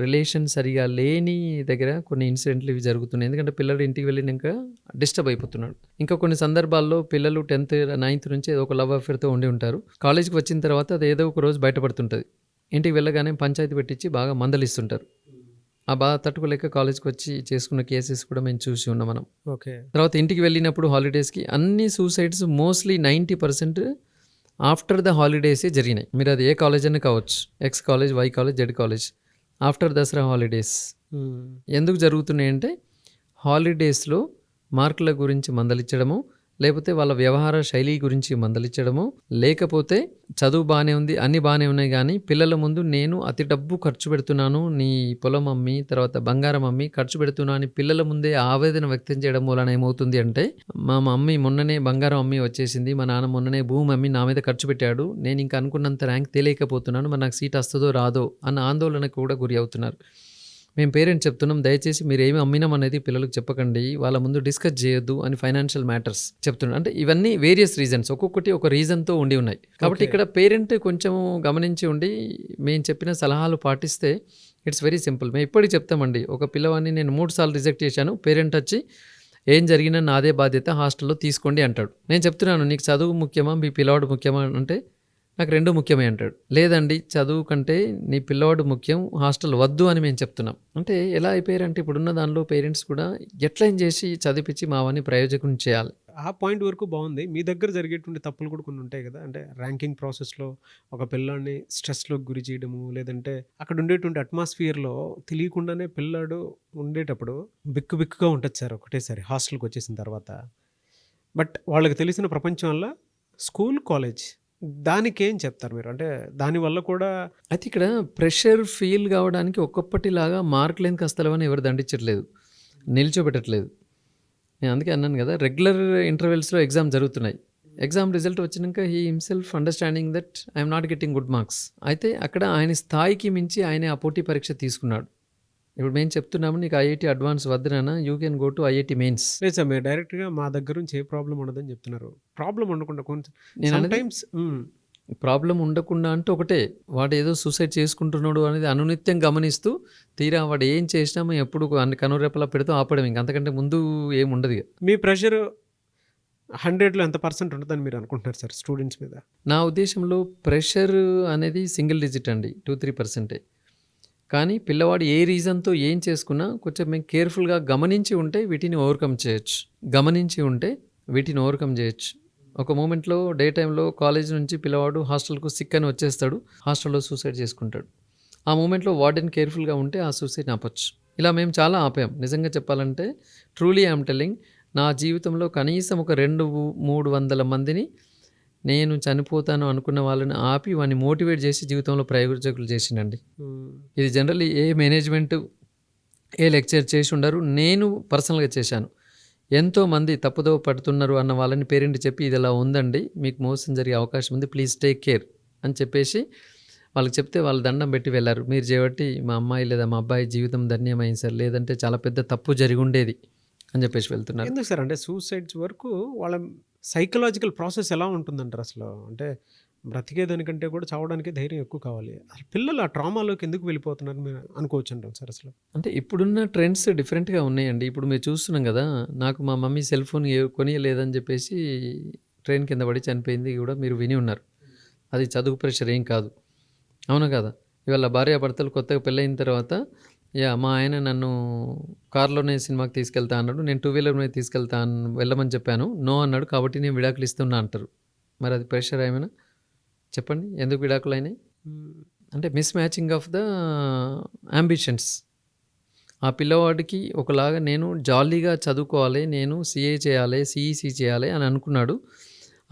రిలేషన్ సరిగా లేని దగ్గర కొన్ని ఇన్సిడెంట్లు ఇవి జరుగుతున్నాయి. ఎందుకంటే పిల్లలు ఇంటికి వెళ్ళినాక డిస్టర్బ్ అయిపోతున్నాడు. ఇంకా కొన్ని సందర్భాల్లో పిల్లలు 10th 9th నుంచి ఏదో ఒక లవ్ అఫేర్తో ఉండి ఉంటారు. కాలేజ్కి వచ్చిన తర్వాత అది ఏదో ఒక రోజు బయటపడుతుంటుంది. ఇంటికి వెళ్ళగానే పంచాయతీ పెట్టించి బాగా మందలిస్తుంటారు. ఆ బాధ తట్టుకోలేక కాలేజ్కి వచ్చి చేసుకున్న కేసెస్ కూడా మేము చూసి ఉన్నాం మనం. ఓకే. తర్వాత ఇంటికి వెళ్ళినప్పుడు హాలిడేస్కి అన్ని సూసైడ్స్ మోస్ట్లీ 90% ఆఫ్టర్ ద హాలిడేసే జరిగినాయి. మీరు అది ఏ కాలేజ్ అని కావచ్చు, x college, y college, z college. After Dussehra holidays ఎందుకు జరుగుతున్నాయి అంటే హాలిడేస్లో మార్కుల గురించి మందలించడము, లేకపోతే వాళ్ళ వ్యవహార శైలి గురించి మందలించడము, లేకపోతే చదువు బాగానే ఉంది, అన్నీ బాగానే ఉన్నాయి, కానీ పిల్లల ముందు నేను అతి డబ్బు ఖర్చు పెడుతున్నాను, నీ పొలం అమ్మి తర్వాత బంగారం అమ్మి ఖర్చు పెడుతున్నాను అని పిల్లల ముందే ఆవేదన వ్యక్తం చేయడం వలన ఏమవుతుంది అంటే, మా మమ్మీ మొన్ననే బంగారం అమ్మి వచ్చేసింది, మా నాన్న మొన్ననే భూమి అమ్మి నా మీద ఖర్చు పెట్టాడు, నేను ఇంకా అనుకున్నంత ర్యాంక్ తెలియకపోతున్నాను, మరి నాకు సీట్ వస్తుందో రాదో అన్న ఆందోళనకు కూడా గురి అవుతున్నారు. మేము పేరెంట్స్ చెప్తున్నాం, దయచేసి మీరు ఏమి అమ్మినాం అనేది పిల్లలకు చెప్పకండి, వాళ్ళ ముందు డిస్కస్ చేయొద్దు అని ఫైనాన్షియల్ మ్యాటర్స్ చెప్తున్నాం. అంటే ఇవన్నీ వేరియస్ రీజన్స్, ఒక్కొక్కటి ఒక రీజన్తో ఉండి ఉన్నాయి. కాబట్టి ఇక్కడ పేరెంట్ కొంచెం గమనించి ఉండి మేము చెప్పిన సలహాలు పాటిస్తే ఇట్స్ వెరీ సింపుల్. మేము ఇప్పటికి చెప్తామండి, ఒక పిల్లవాడిని నేను 3 సార్లు రిజెక్ట్ చేశాను, పేరెంట్ వచ్చి ఏం జరిగినా నాదే బాధ్యత, హాస్టల్లో తీసుకోండి అంటాడు. నేను చెప్తున్నాను, నీకు చదువు ముఖ్యమా మీ పిల్లవాడు ముఖ్యమా అంటే నాకు 2 ముఖ్యమే అంటాడు. లేదండి, చదువు కంటే నీ పిల్లవాడు ముఖ్యం, హాస్టల్ వద్దు అని మేము చెప్తున్నాం. అంటే ఎలా అయిపోయారంటే ఇప్పుడున్న దానిలో పేరెంట్స్ కూడా ఎట్లయినా చేసి చదివించి మావని ప్రయోజకం చేయాలి. ఆ పాయింట్ వరకు బాగుంది. మీ దగ్గర జరిగేటువంటి తప్పులు కూడా కొన్ని ఉంటాయి కదా, అంటే ర్యాంకింగ్ ప్రాసెస్లో ఒక పిల్లాడిని స్ట్రెస్లోకి గురి చేయడము, లేదంటే అక్కడ ఉండేటువంటి అట్మాస్ఫియర్లో తెలియకుండానే పిల్లాడు ఉండేటప్పుడు బిక్కుగా ఉంటుంది సార్ ఒకటేసారి హాస్టల్కి వచ్చేసిన తర్వాత. బట్ వాళ్ళకి తెలిసిన ప్రపంచం వల్ల స్కూల్ కాలేజ్, దానికి ఏం చెప్తారు మీరు? అంటే దానివల్ల కూడా అయితే ఇక్కడ ప్రెషర్ ఫీల్ కావడానికి ఒక్కొక్కటిలాగా మార్కులు ఎందుకు వస్తలేవని ఎవరు దండించట్లేదు, నిల్చోబెట్టట్లేదు. నేను అందుకే అన్నాను కదా, రెగ్యులర్ ఇంటర్వెల్స్లో ఎగ్జామ్ జరుగుతున్నాయి. ఎగ్జామ్ రిజల్ట్ వచ్చినాక he himself understanding that I'm not getting good marks. అయితే అక్కడ ఆయన స్థాయికి మించి ఆయన ఆ పోటీ పరీక్ష తీసుకున్నాడు. ఇప్పుడు మేము చెప్తున్నాము, నీకు ఐఐటి అడ్వాన్స్ వద్దునా, you can go to IIT mains. లేదు సార్, మీరు డైరెక్ట్గా మా దగ్గర నుంచి ఏ ప్రాబ్లం ఉండదని చెప్తున్నారు. ప్రాబ్లం ఉండకుండా కొంచెం ప్రాబ్లం ఉండకుండా అంటే ఒకటే, వాడు ఏదో సూసైడ్ చేసుకుంటున్నాడు అనేది అనునిత్యం గమనిస్తూ తీరా వాడు ఏం చేసినా మేము ఎప్పుడు కనురెప్పలా పెడుతూ ఆపడం, ఇంక అంతకంటే ముందు ఏముండదు. మీ ప్రెషర్ 100లో ఎంత % ఉంటుందని మీరు అనుకుంటున్నారు సార్ స్టూడెంట్స్ మీద? నా ఉద్దేశంలో ప్రెషర్ అనేది సింగిల్ డిజిట్ అండి, 2-3%. కానీ పిల్లవాడు ఏ రీజన్తో ఏం చేసుకున్నా కొంచెం మేము కేర్ఫుల్గా గమనించి ఉంటే వీటిని ఓవర్కమ్ చేయొచ్చు. ఒక మూమెంట్లో డే టైంలో కాలేజ్ నుంచి పిల్లవాడు హాస్టల్కు సిక్ అని వచ్చేస్తాడు, హాస్టల్లో సూసైడ్ చేసుకుంటాడు. ఆ మూమెంట్లో వార్డెన్ కేర్ఫుల్గా ఉంటే ఆ సూసైడ్ ఆపచ్చు. ఇలా మేము చాలా ఆపాం. నిజంగా చెప్పాలంటే ట్రూలీ ఐఎమ్ టెల్లింగ్, నా జీవితంలో కనీసం ఒక 200-300 మందిని నేను చనిపోతాను అనుకున్న వాళ్ళని ఆపి వాడిని మోటివేట్ చేసి జీవితంలో ప్రయోజకులు చేసిండండి. ఇది జనరల్లీ ఏ మేనేజ్మెంట్ ఏ లెక్చర్ చేసి ఉండరు, నేను పర్సనల్గా చేశాను. ఎంతోమంది తప్పుదో పడుతున్నారు అన్న వాళ్ళని పేరెంట్ చెప్పి ఇది ఇలా ఉందండి, మీకు మోసం జరిగే అవకాశం ఉంది, ప్లీజ్ టేక్ కేర్ అని చెప్పేసి వాళ్ళకి చెప్తే వాళ్ళు దండం పెట్టి వెళ్ళారు. మీరు చేయబట్టి మా అమ్మాయి లేదా మా అబ్బాయి జీవితం ధన్యమైంది సార్, లేదంటే చాలా పెద్ద తప్పు జరిగి ఉండేది అని చెప్పేసి వెళ్తున్నారు. ఎందుకు సార్ అంటే సూసైడ్స్ వరకు వాళ్ళ సైకలాజికల్ ప్రాసెస్ ఎలా ఉంటుందంటారు అసలు? అంటే బ్రతికేదానికంటే కూడా చావడానికి ధైర్యం ఎక్కువ కావాలి. అసలు పిల్లలు ఆ ట్రామాలోకి ఎందుకు వెళ్ళిపోతున్నారు మీరు అనుకోవచ్చు అంటాం సార్ అసలు? అంటే ఇప్పుడున్న ట్రెండ్స్ డిఫరెంట్‌గా ఉన్నాయండి. ఇప్పుడు మీరు చూస్తున్నాం గదా! నాకు మా మమ్మీ సెల్ ఫోన్ కొనియలేదని జెప్పేసి ట్రైన్ కింద పడి చనిపోయింది గూడా మీరు విని ఉన్నారు. అది చదువు ప్రెషర్ ఏం కాదు. అవునా కాదా? ఇవాళ భార్యాభర్తలు కొత్తగా పెళ్ళయిన తర్వాత మా ఆయన నన్ను కార్‌లోనే సినిమాకి తీసుకెళ్తా అన్నాడు. నేను టూ వీలర్ మీద వెళ్ళమని చెప్పాను. నో అన్నాడు. కాబట్టి నేను విడాకులు ఇస్తున్నా అంటారు. మరి అది ప్రెషర్ ఏమైనా? చెప్పండి. ఎందుకు విడాకులయినాయి? అంటే miss matching of the ambitions. ఆ పిల్లవాడికి ఒకలాగా నేను జాలీగా చదువుకోవాలి, నేను సీఏ చేయాలి, సీఈసీ చేయాలి అని అనుకున్నాడు.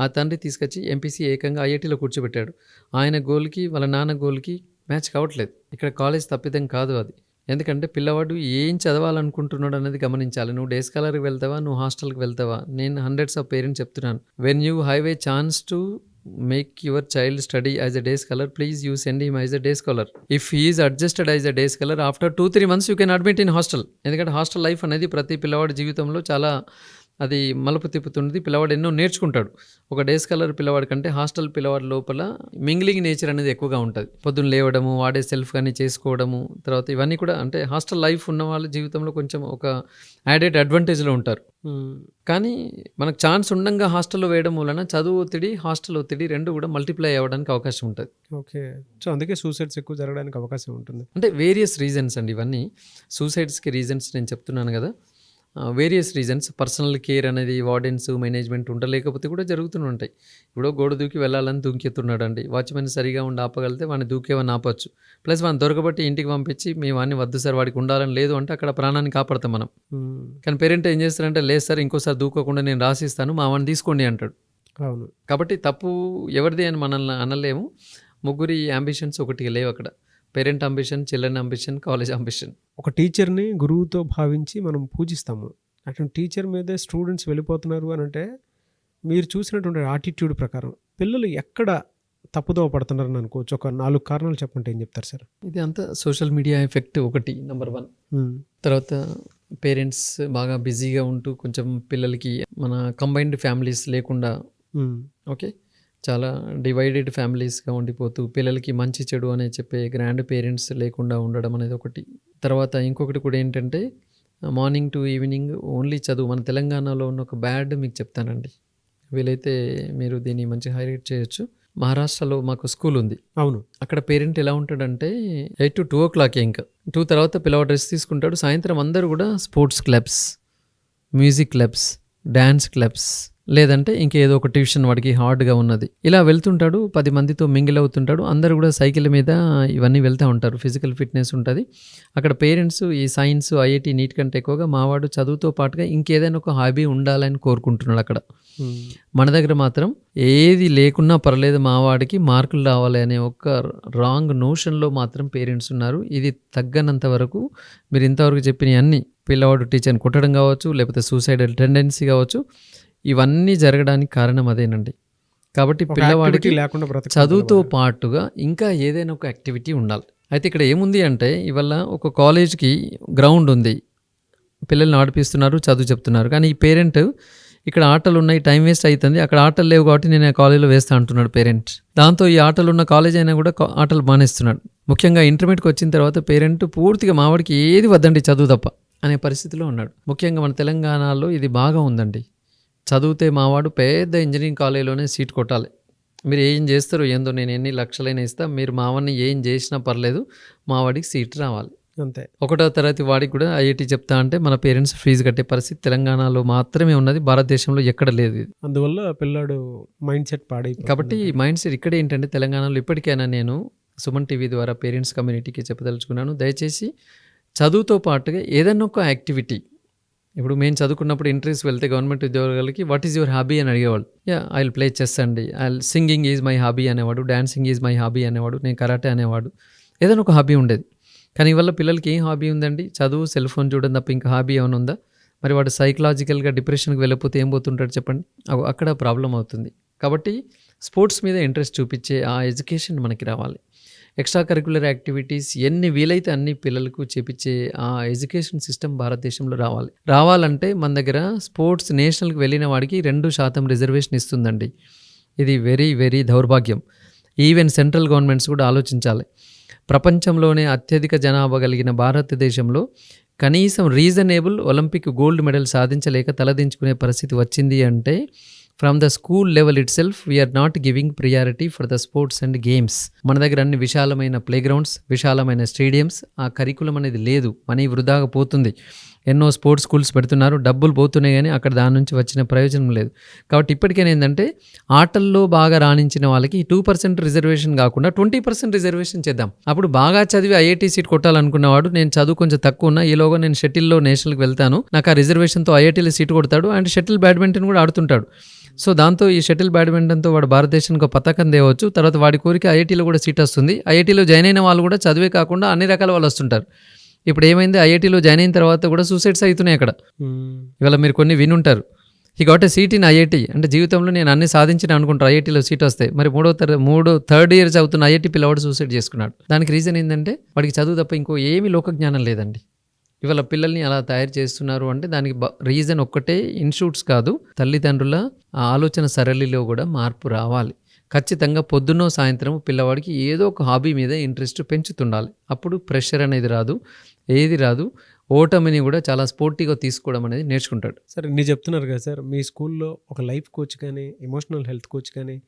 ఆ తండ్రి తీసుకొచ్చి ఎంపీసీ ఏకంగా ఐఐటీలో కూర్చోబెట్టాడు. ఆయన గోల్‌కి వాళ్ళ నాన్న గోల్‌కి మ్యాచ్ కావట్లేదు. ఇక్కడ కాలేజ్ తప్పిదం కాదు అది. ఎందుకంటే పిల్లవాడు ఏం చదవాలనుకుంటున్నాడు అనేది గమనించాలి. నువ్వు డే స్కాలర్‌కి వెళ్తావా? నువ్వు హాస్టల్‌కి వెళ్తావా? నేను హండ్రెడ్స్ ఆఫ్ పేరెంట్స్ చెప్తున్నాను. When you have a chance to make your child study as a day scholar, please you send him as a day scholar. If he is adjusted as a day scholar, after 2-3 months you can admit in hostel. ఎందుకంటే hostel life అనేది ప్రతి పిల్లవాడి జీవితంలో చాలా అది మలుపు తిప్పుతుంది. పిల్లవాడు ఎన్నో నేర్చుకుంటాడు. ఒక డే స్కాలర్ పిల్లవాడి కంటే హాస్టల్ పిల్లవాడి లోపల మింగ్లింగ్ నేచర్ అనేది ఎక్కువగా ఉంటుంది. పొద్దున్న లేవడము, వాడే సెల్ఫ్ కానీ చేసుకోవడము, తర్వాత ఇవన్నీ కూడా అంటే హాస్టల్ లైఫ్ ఉన్న వాళ్ళ జీవితంలో కొంచెం ఒక యాడెడ్ అడ్వాంటేజ్లో ఉంటారు. కానీ మనకు ఛాన్స్ ఉండంగా హాస్టల్లో వేయడం వలన చదువు ఒత్తిడి, హాస్టల్ ఒత్తిడి రెండు కూడా మల్టిప్లై అవ్వడానికి అవకాశం ఉంటుంది. ఓకే. సో అందుకే సూసైడ్స్ ఎక్కువ జరగడానికి అవకాశం ఉంటుంది. అంటే వేరియస్ రీజన్స్ అండి ఇవన్నీ. సూసైడ్స్కి రీజన్స్ నేను చెప్తున్నాను కదా, వేరియస్ రీజన్స్. పర్సనల్ కేర్ అనేది వార్డెన్స్ మేనేజ్మెంట్ ఉండలేకపోతే కూడా జరుగుతూనే ఉంటాయి. ఇప్పుడు గోడ దూకి వెళ్ళాలని దూకెత్తున్నాడు అండి, వాచ్మెన్ సరిగా ఉండి ఆపగలితే వాడిని దూకేవని ఆపచ్చు. ప్లస్ వాడిని దొరకబట్టి ఇంటికి పంపించి మీ వాడిని వద్దు సార్ వాడికి ఉండాలని లేదు అంటే అక్కడ ప్రాణాన్ని కాపాడతాం మనం. కానీ పేరెంట్ ఏం చేస్తారంటే లేదు సార్ ఇంకోసారి దూకోకుండా నేను రాసిస్తాను మా వాడిని తీసుకోండి అంటాడు. అవును. కాబట్టి తప్పు ఎవరిది అని మనల్ని అనలేము. ముగ్గురి అంబిషన్స్ ఒకటిగా లేవు అక్కడ. Parent ambition, children ambition, college ambition. ఒక టీచర్ని గురువుతో భావించి మనం పూజిస్తాము. అటువంటి టీచర్ మీదే స్టూడెంట్స్ వెళ్ళిపోతున్నారు అని అంటే మీరు చూసినటువంటి యాటిట్యూడ్ ప్రకారం పిల్లలు ఎక్కడ తప్పుదోవ పడుతున్నారని అనుకోవచ్చు. ఒక 4 కారణాలు చెప్పంటే ఏం చెప్తారు సార్? ఇది అంతా సోషల్ మీడియా ఎఫెక్ట్ ఒకటి, నెంబర్ 1. తర్వాత పేరెంట్స్ బాగా బిజీగా ఉంటూ కొంచెం పిల్లలకి మన కంబైన్డ్ ఫ్యామిలీస్ లేకుండా, ఓకే, చాలా డివైడెడ్ ఫ్యామిలీస్గా ఉండిపోతూ పిల్లలకి మంచి చెడు అనే చెప్పే గ్రాండ్ పేరెంట్స్ లేకుండా ఉండడం అనేది ఒకటి. తర్వాత ఇంకొకటి కూడా ఏంటంటే మార్నింగ్ టు ఈవినింగ్ ఓన్లీ చదువు. మన తెలంగాణలో ఉన్న ఒక బ్యాడ్ మీకు చెప్తానండి, వీలైతే మీరు దీన్ని మంచి హైలైట్ చేయొచ్చు. మహారాష్ట్రలో మాకు స్కూల్ ఉంది. అవును. అక్కడ పేరెంట్ ఎలా ఉంటాడంటే 8 to 2 o'clock ఇంకా 2 తర్వాత పిల్లవాడు డ్రెస్ తీసుకుంటాడు. సాయంత్రం అందరూ కూడా sports clubs, music clubs, dance clubs, లేదంటే ఇంకేదో ఒక ట్యూషన్ వాడికి హార్డ్గా ఉన్నది, ఇలా వెళ్తుంటాడు. 10 మందితో మింగిల్ అవుతుంటాడు. అందరూ కూడా సైకిల్ మీద ఇవన్నీ వెళ్తూ ఉంటారు. ఫిజికల్ ఫిట్నెస్ ఉంటుంది. అక్కడ పేరెంట్స్ ఈ సైన్స్, ఐఐటి, నీట్ కంటే ఎక్కువగా మావాడు చదువుతో పాటుగా ఇంకేదైనా ఒక హాబీ ఉండాలని కోరుకుంటున్నాడు అక్కడ. మన దగ్గర మాత్రం ఏది లేకున్నా పర్లేదు మావాడికి మార్కులు రావాలి అనే ఒక రాంగ్ నోషన్లో మాత్రం పేరెంట్స్ ఉన్నారు. ఇది తగ్గనంత వరకు మీరు ఇంతవరకు చెప్పిన అన్ని, పిల్లవాడు టీచర్ని కొట్టడం కావచ్చు, లేకపోతే సూసైడల్ టెండెన్సీ కావచ్చు, ఇవన్నీ జరగడానికి కారణం అదేనండి. కాబట్టి పిల్లవాడికి చదువుతో పాటుగా ఇంకా ఏదైనా ఒక యాక్టివిటీ ఉండాలి. అయితే ఇక్కడ ఏముంది అంటే ఇవాళ ఒక కాలేజ్కి గ్రౌండ్ ఉంది, పిల్లల్ని ఆడిపిస్తున్నారు, చదువు చెప్తున్నారు. కానీ ఈ పేరెంట్ ఇక్కడ ఆటలు ఉన్నాయి, టైం వేస్ట్ అవుతుంది, అక్కడ ఆటలు లేవు కాబట్టి నేను ఆ కాలేజీలో వేస్తా అంటున్నాడు పేరెంట్. దాంతో ఈ ఆటలు ఉన్న కాలేజ్ అయినా కూడా ఆటలు మానేస్తున్నాడు. ముఖ్యంగా ఇంటర్మీడియట్కి వచ్చిన తర్వాత పేరెంట్ పూర్తిగా మావాడికి ఏది వద్దండి చదువు తప్ప అనే పరిస్థితిలో ఉన్నాడు. ముఖ్యంగా మన తెలంగాణలో ఇది బాగా ఉందండి. చదివితే మావాడు పెద్ద ఇంజనీరింగ్ కాలేజీలోనే సీట్ కొట్టాలి. మీరు ఏం చేస్తారు ఏందో, నేను ఎన్ని లక్షలైనా ఇస్తా, మీరు మావాడిని ఏం చేసినా పర్లేదు, మావాడికి సీట్ రావాలి అంతే. 1వ తరగతి వాడికి కూడా ఐఐటి చెప్తా అంటే మన పేరెంట్స్ ఫీజు కట్టే పరిస్థితి తెలంగాణలో మాత్రమే ఉన్నది, భారతదేశంలో ఎక్కడ లేదు. అందువల్ల పిల్లాడు మైండ్ సెట్ పాడైపోయింది. కాబట్టి మైండ్ సెట్ ఇక్కడ ఏంటంటే తెలంగాణలో ఇప్పటికైనా నేను సుమన్ టీవీ ద్వారా పేరెంట్స్ కమ్యూనిటీకి చెప్పదలుచుకున్నాను, దయచేసి చదువుతో పాటుగా ఏదైనా ఒక యాక్టివిటీ. ఇప్పుడు మేము చదువుకున్నప్పుడు ఇంటర్వ్యూస్ వెళ్తే గవర్నమెంట్ ఉద్యోగాలకి వాట్ ఈజ్ యువర్ హాబీ అని అడిగేవాళ్ళు. ఐ విల్ ప్లే చెస్ అండి, సింగింగ్ ఈజ్ మై హాబీ అనేవాడు, డాన్సింగ్ ఈజ్ మై హాబీ అనేవాడు, నేను కరాటే అనేవాడు, ఏదైనా ఒక హాబీ ఉండేది. కానీ ఇవాళ పిల్లలకి ఏం హాబీ ఉందండి? చదువు, సెల్ ఫోన్ చూడడం తప్ప ఇంకా హాబీ ఏమైనా ఉందా? మరి వాడు సైకలాజికల్గా డిప్రెషన్కి వెళ్ళిపోతే ఏం పోతుంటాడు చెప్పండి? అక్కడ ప్రాబ్లం అవుతుంది. కాబట్టి స్పోర్ట్స్ మీద ఇంట్రెస్ట్ చూపించే ఆ ఎడ్యుకేషన్ మనకి రావాలి. ఎక్స్ట్రా కరిక్యులర్ యాక్టివిటీస్ ఎన్ని వీలైతే అన్ని పిల్లలకు చేపించే ఆ ఎడ్యుకేషన్ సిస్టమ్ భారతదేశంలో రావాలంటే మన దగ్గర స్పోర్ట్స్ నేషనల్కి వెళ్ళిన వాడికి 2% రిజర్వేషన్ ఇస్తుందండి. ఇది వెరీ వెరీ దౌర్భాగ్యం. ఈవెన్ సెంట్రల్ గవర్నమెంట్స్ కూడా ఆలోచించాలి. ప్రపంచంలోనే అత్యధిక జనాభా కలిగిన భారతదేశంలో కనీసం రీజనబుల్ ఒలింపిక్ గోల్డ్ మెడల్ సాధించలేక తలదించుకునే పరిస్థితి వచ్చింది అంటే from the school level itself we are not giving priority for the sports and games. మన దగ్గర అన్ని విశాలమైన ప్లేగ్రౌండ్స్, విశాలమైన స్టేడియంస్, ఆ కరికులం అనేది లేదు. మనీ వృధాగా పోతుంది. ఎన్నో స్పోర్ట్స్ స్కూల్స్ పెడుతున్నారు, డబ్బులు పోతున్నాయి కానీ అక్కడ దాని నుంచి వచ్చిన ప్రయోజనం లేదు. కాబట్టి ఇప్పటికైనా ఏంటంటే ఆటల్లో బాగా రాణించిన వాళ్ళకి 2% రిజర్వేషన్ కాకుండా 20% రిజర్వేషన్ చేద్దాం. అప్పుడు బాగా చదివి ఐఐటీ సీట్ కొట్టాలనుకున్నవాడు, నేను చదువు కొంచెం తక్కువ ఉన్నా, ఈలోగా నేను షటిల్లో నేషనల్కి వెళ్తాను, నాకు ఆ రిజర్వేషన్తో ఐఐటీలో సీట్ కొడతాడు అండ్ షటిల్ బ్యాడ్మింటన్ కూడా ఆడుతుంటాడు. సో దాంతో ఈ షటిల్ బ్యాడ్మింటన్తో వాడు భారతదేశానికి ఒక పథకం తేవచ్చు. తర్వాత వాడి కోరిక ఐఐటీలో కూడా సీట్ వస్తుంది. ఐఐటీలో జాయిన్ అయిన వాళ్ళు కూడా చదివే కాకుండా అన్ని రకాల వాళ్ళు వస్తుంటారు. ఇప్పుడు ఏమైంది, ఐఐటీలో జాయిన్ అయిన తర్వాత కూడా సూసైడ్స్ అవుతున్నాయి అక్కడ. ఇవాళ మీరు కొన్ని వినుంటారు, ఈ got a seat in IIT అంటే జీవితంలో నేను అన్ని సాధించిన అనుకుంటారు, ఐఐటీలో సీట్ వస్తాయి. మరి థర్డ్ ఇయర్ చదువుతున్న ఐఐటీ పిల్లవాడు సూసైడ్ చేసుకున్నాడు. దానికి రీజన్ ఏంటంటే వాడికి చదువు తప్ప ఇంకో ఏమీ లోక జ్ఞానం లేదండి. ఇవాళ పిల్లల్ని అలా తయారు చేస్తున్నారు అంటే దానికి రీజన్ ఒక్కటే ఇన్స్టిట్యూట్స్ కాదు, తల్లిదండ్రుల ఆలోచన సరళిలో కూడా మార్పు రావాలి. ఖచ్చితంగా పొద్దున్నో సాయంత్రం పిల్లవాడికి ఏదో ఒక హాబీ మీద ఇంట్రెస్ట్ పెంచుతుండాలి. అప్పుడు ప్రెషర్ అనేది రాదు, ఏది రాదు. ఓటమిని కూడా చాలా స్పోర్టివ్గా తీసుకోవడం అనేది నేర్చుకుంటాడు. సార్ ఇన్ని చెప్తున్నారు కదా సార్, మీ స్కూల్లో ఒక లైఫ్ కోచ్ కానీ ఎమోషనల్ హెల్త్ కోచ్ కానీ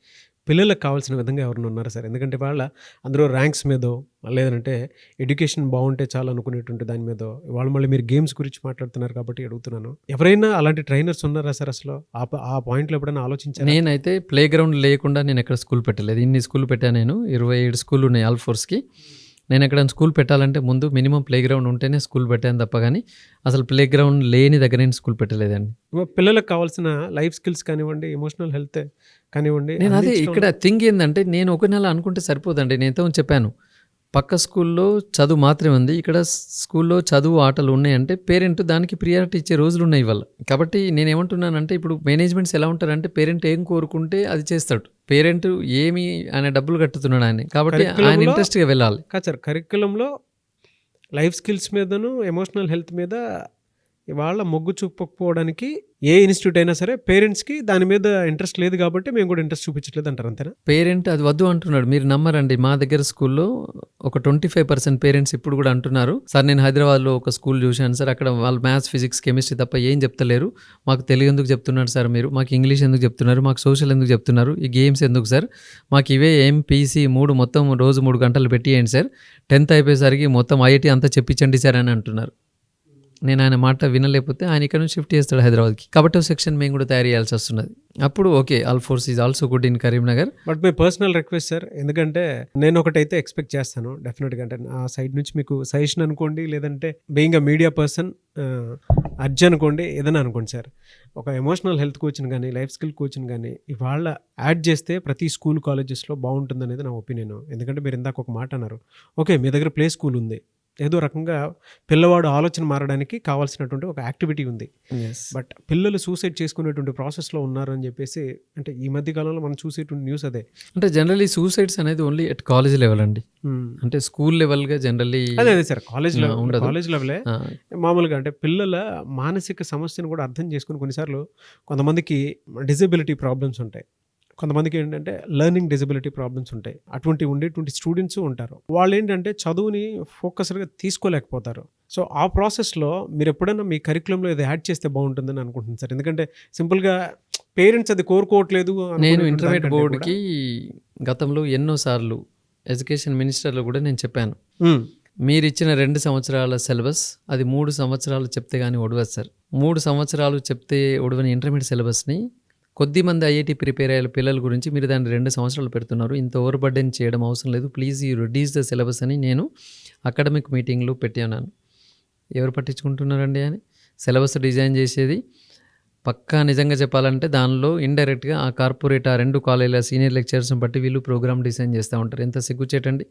పిల్లలకు కావాల్సిన విధంగా ఎవరైనా ఉన్నారా సార్? ఎందుకంటే వాళ్ళ అందరూ ర్యాంక్స్ మీదో లేదంటే ఎడ్యుకేషన్ బాగుంటే చాలు అనుకునేటువంటి దాని మీదో, వాళ్ళు మళ్ళీ మీరు గేమ్స్ గురించి మాట్లాడుతున్నారు కాబట్టి అడుగుతున్నాను. ఎవరైనా అలాంటి ట్రైనర్స్ ఉన్నారా సార్? అసలు ఆ పాయింట్లో ఎప్పుడైనా ఆలోచించారు? నేనైతే ప్లే గ్రౌండ్ లేకుండా నేను ఎక్కడ స్కూల్ పెట్టలేదు. ఇన్ని స్కూల్ పెట్టాను నేను, 27 స్కూల్ ఉన్నాయి ఆల్ ఫోర్స్కి. నేను ఎక్కడ స్కూల్ పెట్టాలంటే ముందు మినిమం ప్లే గ్రౌండ్ ఉంటేనే స్కూల్ పెట్టాను తప్ప కానీ అసలు ప్లే గ్రౌండ్ లేని దగ్గర నేను స్కూల్ పెట్టలేదండి. పిల్లలకు కావాల్సిన లైఫ్ స్కిల్స్ కానివ్వండి, ఎమోషనల్ హెల్త్ కానివ్వండి. నేను అదే ఇక్కడ థింగ్ ఏంటంటే, నేను ఒక నెల అనుకుంటే సరిపోదండి. నేను ఎంతో చెప్పాను, పక్క స్కూల్లో చదువు మాత్రమే ఉంది, ఇక్కడ స్కూల్లో చదువు ఆటలు ఉన్నాయంటే పేరెంట్ దానికి ప్రియారిటీ ఇచ్చే రోజులు ఉన్నాయి ఇవాళ. కాబట్టి నేను ఏమంటున్నానంటే, ఇప్పుడు మేనేజ్మెంట్స్ ఎలా ఉంటారంటే పేరెంట్ ఏం కోరుకుంటే అది చేస్తాడు. పేరెంట్ ఏమి ఆయన డబ్బులు కట్టుతున్నాడు ఆయన, కాబట్టి ఆయన ఇంట్రెస్ట్గా వెళ్ళాలి. కాదు సార్, కరిక్యులంలో లైఫ్ స్కిల్స్ మీదను ఎమోషనల్ హెల్త్ మీద ఇవాళ మొగ్గు చూపకపోవడానికి ఏ ఇన్స్టిట్యూట్ అయినా సరే పేరెంట్స్కి దాని మీద ఇంట్రెస్ట్ లేదు కాబట్టి మేము కూడా ఇంట్రెస్ట్ చూపించట్లేదు అంటారు, అంతేనా? పేరెంట్ అది వద్దు అంటున్నాడు. మీరు నమ్మరండి, మా దగ్గర స్కూల్లో ఒక 25% పేరెంట్స్ ఇప్పుడు కూడా అంటున్నారు, సార్ నేను హైదరాబాద్లో ఒక స్కూల్ చూశాను సార్, అక్కడ వాళ్ళు మ్యాథ్స్, ఫిజిక్స్, కెమిస్ట్రీ తప్ప ఏం చెప్తలేరు, మాకు తెలుగు ఎందుకు చెప్తున్నారు సార్ మీరు, మాకు ఇంగ్లీష్ ఎందుకు చెప్తున్నారు, మాకు సోషల్ ఎందుకు చెప్తున్నారు, ఈ గేమ్స్ ఎందుకు సార్, మాకు ఇవే ఎంపీసీ 3 మొత్తం రోజు 3 గంటలు పెట్టియండి సార్, 10th అయిపోయేసరికి మొత్తం ఐఐటీ అంతా చెప్పించండి సార్ అని అంటున్నారు. నేను ఆయన మాట వినలేకపోతే ఆయన ఇక్కడ నుంచి షిఫ్ట్ చేస్తాడు హైదరాబాద్కి. కాబట్టి సెక్షన్ మేము కూడా తయారు చేయాల్సి వస్తున్నది. అప్పుడు okay, all force is also good in Karimnagar. But my personal request sir, ఎందుకంటే నేను ఒకటైతే ఎక్స్పెక్ట్ చేస్తాను డెఫినెట్గా, అంటే ఆ సైడ్ నుంచి మీకు సజెషన్ అనుకోండి, లేదంటే being a media person urge అనుకోండి, ఏదైనా అనుకోండి సార్, ఒక ఎమోషనల్ హెల్త్ కోచ్ని కానీ లైఫ్ స్కిల్ కోచ్ని కానీ ఇవాళ యాడ్ చేస్తే ప్రతి స్కూల్ కాలేజెస్లో బాగుంటుంది అనేది నా ఒపీనియన్. ఎందుకంటే మీరు ఇందాక ఒక మాట అన్నారు, ఓకే మీ దగ్గర ప్లే స్కూల్ ఉంది, ఏదో రకంగా పిల్లవాడు ఆలోచన మారడానికి కావాల్సినటువంటి ఒక యాక్టివిటీ ఉంది. బట్ పిల్లలు సూసైడ్ చేసుకునేటువంటి ప్రాసెస్లో ఉన్నారు అని చెప్పేసి, అంటే ఈ మధ్య కాలంలో మనం చూసేటువంటి న్యూస్ అదే. అంటే జనరల్లీ సూసైడ్స్ అనేది ఓన్లీ ఎట్ కాలేజ్ లెవెల్ అండి, అంటే స్కూల్ లెవెల్గా జనరల్లీ అదే సార్, కాలేజ్ లెవెలే మామూలుగా. అంటే పిల్లల మానసిక సమస్యను కూడా అర్థం చేసుకుని, కొన్నిసార్లు కొంతమందికి డిజబిలిటీ ప్రాబ్లమ్స్ ఉంటాయి, కొంతమందికి ఏంటంటే లెర్నింగ్ డిజబిలిటీ ప్రాబ్లమ్స్ ఉంటాయి, ఉండేటువంటి స్టూడెంట్స్ ఉంటారు. వాళ్ళు ఏంటంటే చదువుని ఫోకస్డ్గా తీసుకోలేకపోతారు. సో ఆ ప్రాసెస్లో మీరు ఎప్పుడైనా మీ కరికులంలో ఇది యాడ్ చేస్తే బాగుంటుందని అనుకుంటున్నాను సార్. ఎందుకంటే సింపుల్గా పేరెంట్స్ అది కోరుకోవట్లేదు. నేను ఇంటర్మీడియట్ బోర్డుకి గతంలో ఎన్నోసార్లు ఎడ్యుకేషన్ మినిస్టర్లో కూడా నేను చెప్పాను, మీరు ఇచ్చిన 2 సంవత్సరాల సిలబస్ అది 3 సంవత్సరాలు చెప్తే కానీ ఒడవదు సార్. 3 సంవత్సరాలు చెప్తే ఒడవని ఇంటర్మీడియట్ సిలబస్ని కొద్దిమంది ఐఐటీ ప్రిపేర్ అయ్యే పిల్లల గురించి మీరు దాన్ని 2 సంవత్సరాలు పెడుతున్నారు, ఇంత ఓవర్ బర్డెన్ చేయడం అవసరం లేదు, please you reduce the syllabus అని నేను అకాడమిక్ మీటింగ్లో పెట్టాను. ఎవరు పట్టించుకుంటున్నారండి అని? సిలబస్ డిజైన్ చేసేది పక్కా నిజంగా చెప్పాలంటే దానిలో ఇండైరెక్ట్గా ఆ కార్పొరేట్ ఆ 2 కాలేజీల సీనియర్ లెక్చరర్స్ని బట్టి వీళ్ళు ప్రోగ్రామ్ డిజైన్ చేస్తూ ఉంటారు. ఎంత సిగ్గుచేటండి.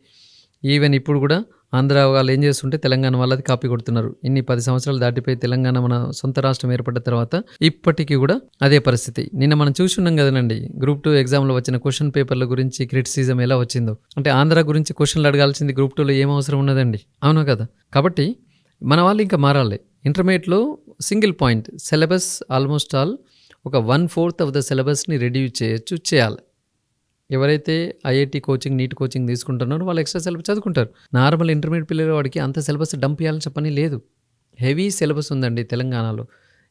ఈవెన్ ఇప్పుడు కూడా ఆంధ్ర వాళ్ళు ఏం చేస్తుంటే తెలంగాణ వాళ్ళది కాపీ కొడుతున్నారు. ఇన్ని 10 సంవత్సరాలు దాటిపోయి తెలంగాణ మన సొంత రాష్ట్రం ఏర్పడ్డ తర్వాత ఇప్పటికీ కూడా అదే పరిస్థితి. నిన్న మనం చూసున్నాం కదనండి, Group 2 ఎగ్జామ్లో వచ్చిన క్వశ్చన్ పేపర్ల గురించి క్రిటిసిజం ఎలా వచ్చిందో. అంటే ఆంధ్ర గురించి క్వశ్చన్లు అడగాల్సింది Group 2లో ఏం అవసరం ఉన్నదండి, అవునా కదా? కాబట్టి మన వాళ్ళు ఇంకా మారాలి. ఇంటర్మీడియట్లో single point syllabus almost all ఒక 1/4 ఆఫ్ ద సిలబస్ని రెడ్యూస్ చేయాలి. ఎవరైతే ఐఐటీ కోచింగ్, నీట్ కోచింగ్ తీసుకుంటున్నారో వాళ్ళు ఎక్స్ట్రా సిలబస్ చదువుకుంటారు. నార్మల్ ఇంటర్మీడియట్ పిల్లల వాడికి అంత సిలబస్ డంప్ చేయాలని చెప్పని లేదు. హెవీ సిలబస్ ఉందండి తెలంగాణలో.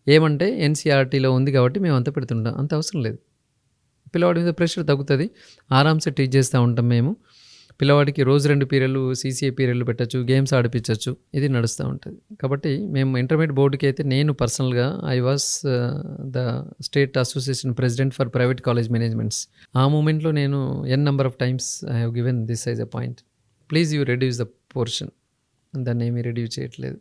ఏమంటే ఎన్సీఆర్టీలో ఉంది కాబట్టి మేము అంత పెడుతుంటాం. అంత అవసరం లేదు. పిల్లవాడి మీద ప్రెషర్ తగ్గుతుంది. ఆరామ్సే టీచ్ చేస్తూ ఉంటాం మేము. పిల్లవాడికి రోజు 2 పీరియడ్లు సీసీఏ పీరియడ్లు పెట్టచ్చు, గేమ్స్ ఆడిపించవచ్చు. ఇది నడుస్తూ ఉంటుంది. కాబట్టి మేము ఇంటర్మీడియట్ బోర్డుకి అయితే నేను పర్సనల్గా I was the state association president for private college managements. ఆ మూమెంట్లో నేను N number of times I have given this as a point. Please you reduce the portion. దాన్ని ఏమీ రెడ్యూస్ చేయట్లేదు.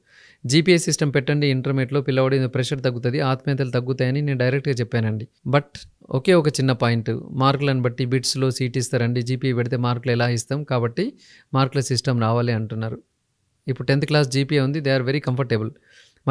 జీపీఏ సిస్టమ్ పెట్టండి ఇంటర్మీడియట్లో, పిల్లవాడి ప్రెషర్ తగ్గుతుంది, ఆత్మీయతలు తగ్గుతాయని నేను డైరెక్ట్గా చెప్పానండి. బట్ ఒకే ఒక చిన్న పాయింట్, మార్కులను బట్టి బిట్స్లో సీట్ ఇస్తారండి, జీపీఏ పెడితే మార్కులు ఎలా ఇస్తాం, కాబట్టి మార్కుల సిస్టమ్ రావాలి అంటున్నారు. ఇప్పుడు 10th క్లాస్ జీపీఏ ఉంది, దే ఆర్ వెరీ కంఫర్టబుల్.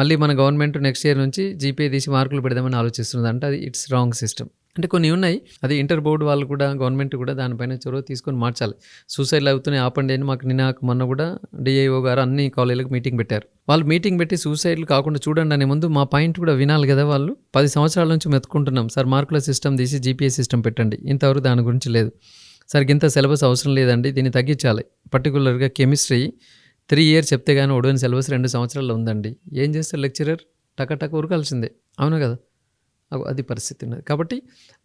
మళ్ళీ మన గవర్నమెంట్ నెక్స్ట్ ఇయర్ నుంచి జీపీఏ తీసి మార్కులు పెడదామని ఆలోచిస్తుంది. అంటే అది ఇట్స్ రాంగ్ సిస్టమ్. అంటే కొన్ని ఉన్నాయి, అది ఇంటర్ బోర్డు వాళ్ళు కూడా గవర్నమెంట్ కూడా దానిపైన చొరవ తీసుకొని మార్చాలి. సూసైడ్లు అవుతున్నాయి ఆపండి అని మాకు మొన్న కూడా డిఐఓ గారు అన్ని కాలేజీలకు మీటింగ్ పెట్టారు. వాళ్ళు మీటింగ్ పెట్టి సూసైడ్లు కాకుండా చూడండి అనే ముందు మా పాయింట్ కూడా వినాలి కదా. వాళ్ళు 10 సంవత్సరాల నుంచి మెతుకుంటున్నాం సార్, మార్కుల సిస్టమ్ తీసి జీపీఏ సిస్టమ్ పెట్టండి. ఇంతవరకు దాని గురించి లేదు. సరిగ్గా ఇంత సిలబస్ అవసరం లేదండి, దీన్ని తగ్గించాలి. పర్టికులర్గా కెమిస్ట్రీ 3 years చెప్తే కానీ ఒడవని సిలబస్ 2 సంవత్సరాల్లో ఉందండి. ఏం చేస్తారు లెక్చరర్? టక ఉరకాల్సిందే. అవును కదా, అది పరిస్థితి ఉన్నది. కాబట్టి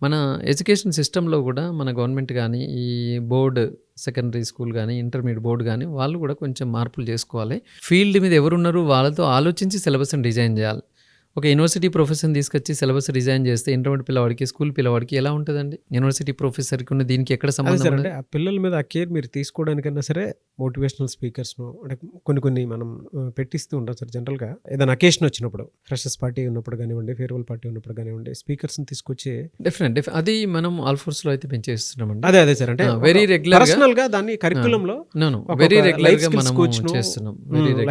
మన ఎడ్యుకేషన్ సిస్టంలో కూడా మన గవర్నమెంట్ కానీ, ఈ బోర్డు సెకండరీ స్కూల్ కానీ, ఇంటర్మీడియట్ బోర్డు కానీ వాళ్ళు కూడా కొంచెం మార్పులు చేసుకోవాలి. ఫీల్డ్ మీద ఎవరున్నారు వాళ్ళతో ఆలోచించి సిలబస్ని డిజైన్ చేయాలి. ఒక యూనివర్సిటీ ప్రొఫెసర్ని తీసుకొచ్చి సిలబస్ డిజైన్ చేస్తే ఇంటర్మీడియట్ పిల్లవాడికి, స్కూల్ పిల్లవాడికి ఎలా ఉంటుందండి? యూనివర్సిటీ ప్రొఫెసర్కి ఉన్న దీనికి ఎక్కడ సంబంధం అంటే ఉంది? ఆ పిల్లల మీద ఆ కేర్ మీరు తీసుకోవడానికన్నా సరే మోటివేషనల్ స్పీకర్స్ను అంటే కొన్ని మనం పెట్టిస్తూ ఉంటాం సార్. జనరల్గా ఏదైనా అకేషన్ వచ్చినప్పుడు, ఫ్రెషర్స్ పార్టీ ఉన్నప్పుడు కానివ్వండి, ఫేర్వెల్ పార్టీ ఉన్నప్పుడు కానివ్వండి, స్పీకర్స్ని తీసుకొచ్చి డెఫినెట్ అది మనం ఆల్ఫోర్స్లో అయితే పెంచేస్తున్నామండి. అదే సార్, అంటే వెరీ రెగ్యులర్ పర్సనల్గా దాన్ని కరికులంలో వెరీ రెగ్యులర్గా మనం చేస్తున్నాం.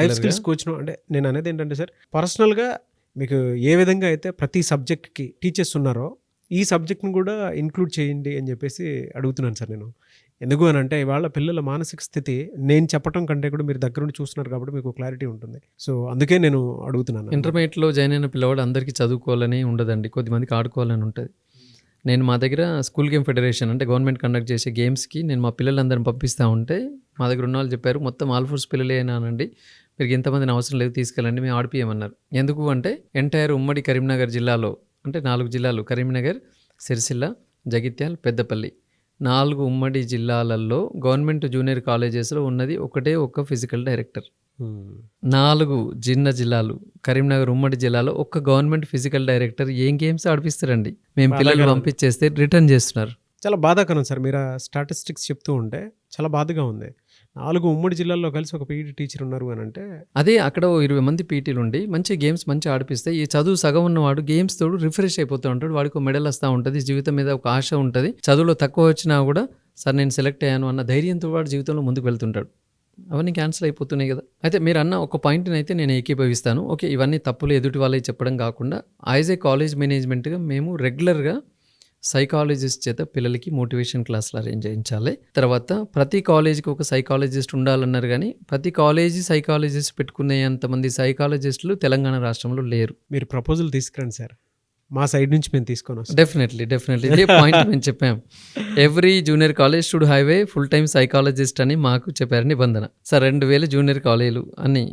లైఫ్ స్కిల్స్ కోచ్ను. అంటే నేను అనేది ఏంటంటే సార్, పర్సనల్గా మీకు ఏ విధంగా అయితే ప్రతి సబ్జెక్ట్కి టీచర్స్ ఉన్నారో ఈ సబ్జెక్ట్ని కూడా ఇంక్లూడ్ చేయండి అని చెప్పేసి అడుగుతున్నాను సార్ నేను. ఎందుకు అని అంటే ఇవాళ పిల్లల మానసిక స్థితి నేను చెప్పడం కంటే కూడా మీరు దగ్గరుండి చూస్తున్నారు కాబట్టి మీకు క్లారిటీ ఉంటుంది. సో అందుకే నేను అడుగుతున్నాను. ఇంటర్మీడియట్లో జాయిన్ అయిన పిల్లవాడు అందరికీ చదువుకోవాలని ఉండదండి, కొద్దిమందికి ఆడుకోవాలని ఉంటుంది. నేను మా దగ్గర స్కూల్ గేమ్ ఫెడరేషన్ అంటే గవర్నమెంట్ కండక్ట్ చేసే గేమ్స్కి నేను మా పిల్లలందరిని పంపిస్తూ ఉంటే మా దగ్గర ఉన్న వాళ్ళు చెప్పారు, మొత్తం ఆల్ఫోర్స్ పిల్లలేనానండి, మీరు ఎంతమందిని అవసరం లేదు తీసుకెళ్ళండి, మేము ఆడిపియమన్నారు. ఎందుకు అంటే ఎంటైర్ ఉమ్మడి కరీంనగర్ జిల్లాలో అంటే 4 జిల్లాలు, కరీంనగర్, సిరిసిల్ల, జగిత్యాల, పెద్దపల్లి, 4 ఉమ్మడి జిల్లాలలో గవర్నమెంట్ జూనియర్ కాలేజెస్లో ఉన్నది ఒకటే ఒక్క ఫిజికల్ డైరెక్టర్. 4 చిన్న జిల్లాలు, కరీంనగర్ ఉమ్మడి జిల్లాలో ఒక్క గవర్నమెంట్ ఫిజికల్ డైరెక్టర్ ఏం గేమ్స్ ఆడిపిస్తారండి? మేము పిల్లలు పంపించేస్తే రిటర్న్ చేస్తున్నారు. చాలా బాధాకరం సార్. మీరు ఆ స్టాటిస్టిక్స్ చెప్తూ ఉంటే చాలా బాధగా ఉంది. 4 ఉమ్మడి జిల్లాల్లో కలిసి ఒక పీఈటీ టీచర్ ఉన్నారు అని అంటే, అదే అక్కడ 20 మంది పీటీలు ఉండి మంచి గేమ్స్ మంచి ఆడిపిస్తే ఈ చదువు సగం ఉన్నవాడు గేమ్స్ తోడు రిఫ్రెష్ అయిపోతూ ఉంటాడు, వాడికి ఒక మెడల్ వస్తూ ఉంటుంది, జీవితం మీద ఒక ఆశ ఉంటుంది, చదువులో తక్కువ వచ్చినా కూడా సార్ నేను సెలెక్ట్ అయ్యాను అన్న ధైర్యంతో వాడు జీవితంలో ముందుకు వెళ్తుంటాడు. అవన్నీ క్యాన్సిల్ అయిపోతున్నాయి కదా. అయితే మీరు అన్న ఒక పాయింట్ని అయితే నేను ఏకీభవిస్తాను. ఓకే, ఇవన్నీ తప్పులు ఎదుటి వాళ్ళకి చెప్పడం కాకుండా యాజ్ ఏ కాలేజ్ మేనేజ్మెంట్గా మేము రెగ్యులర్గా సైకాలజిస్ట్ చేత పిల్లలకి మోటివేషన్ క్లాసులు అరేంజ్ చేయించాలి. తర్వాత ప్రతి కాలేజీకి ఒక సైకాలజిస్ట్ ఉండాలన్నారు, కానీ ప్రతి కాలేజీ సైకాలజిస్ట్ పెట్టుకునేంతమంది సైకాలజిస్టులు తెలంగాణ రాష్ట్రంలో లేరు. మీరు ప్రపోజల్ తీసుకురండి సార్, మా సైడ్ నుంచి మేము తీసుకొని వస్తాం. డెఫినెట్లీ ఇదే పాయింట్ మేము చెప్పాం. Every junior college should have a full time psychologist అని మాకు చెప్పారు నిబంధన. సార్ 2000 జూనియర్ కాలేజీలు అని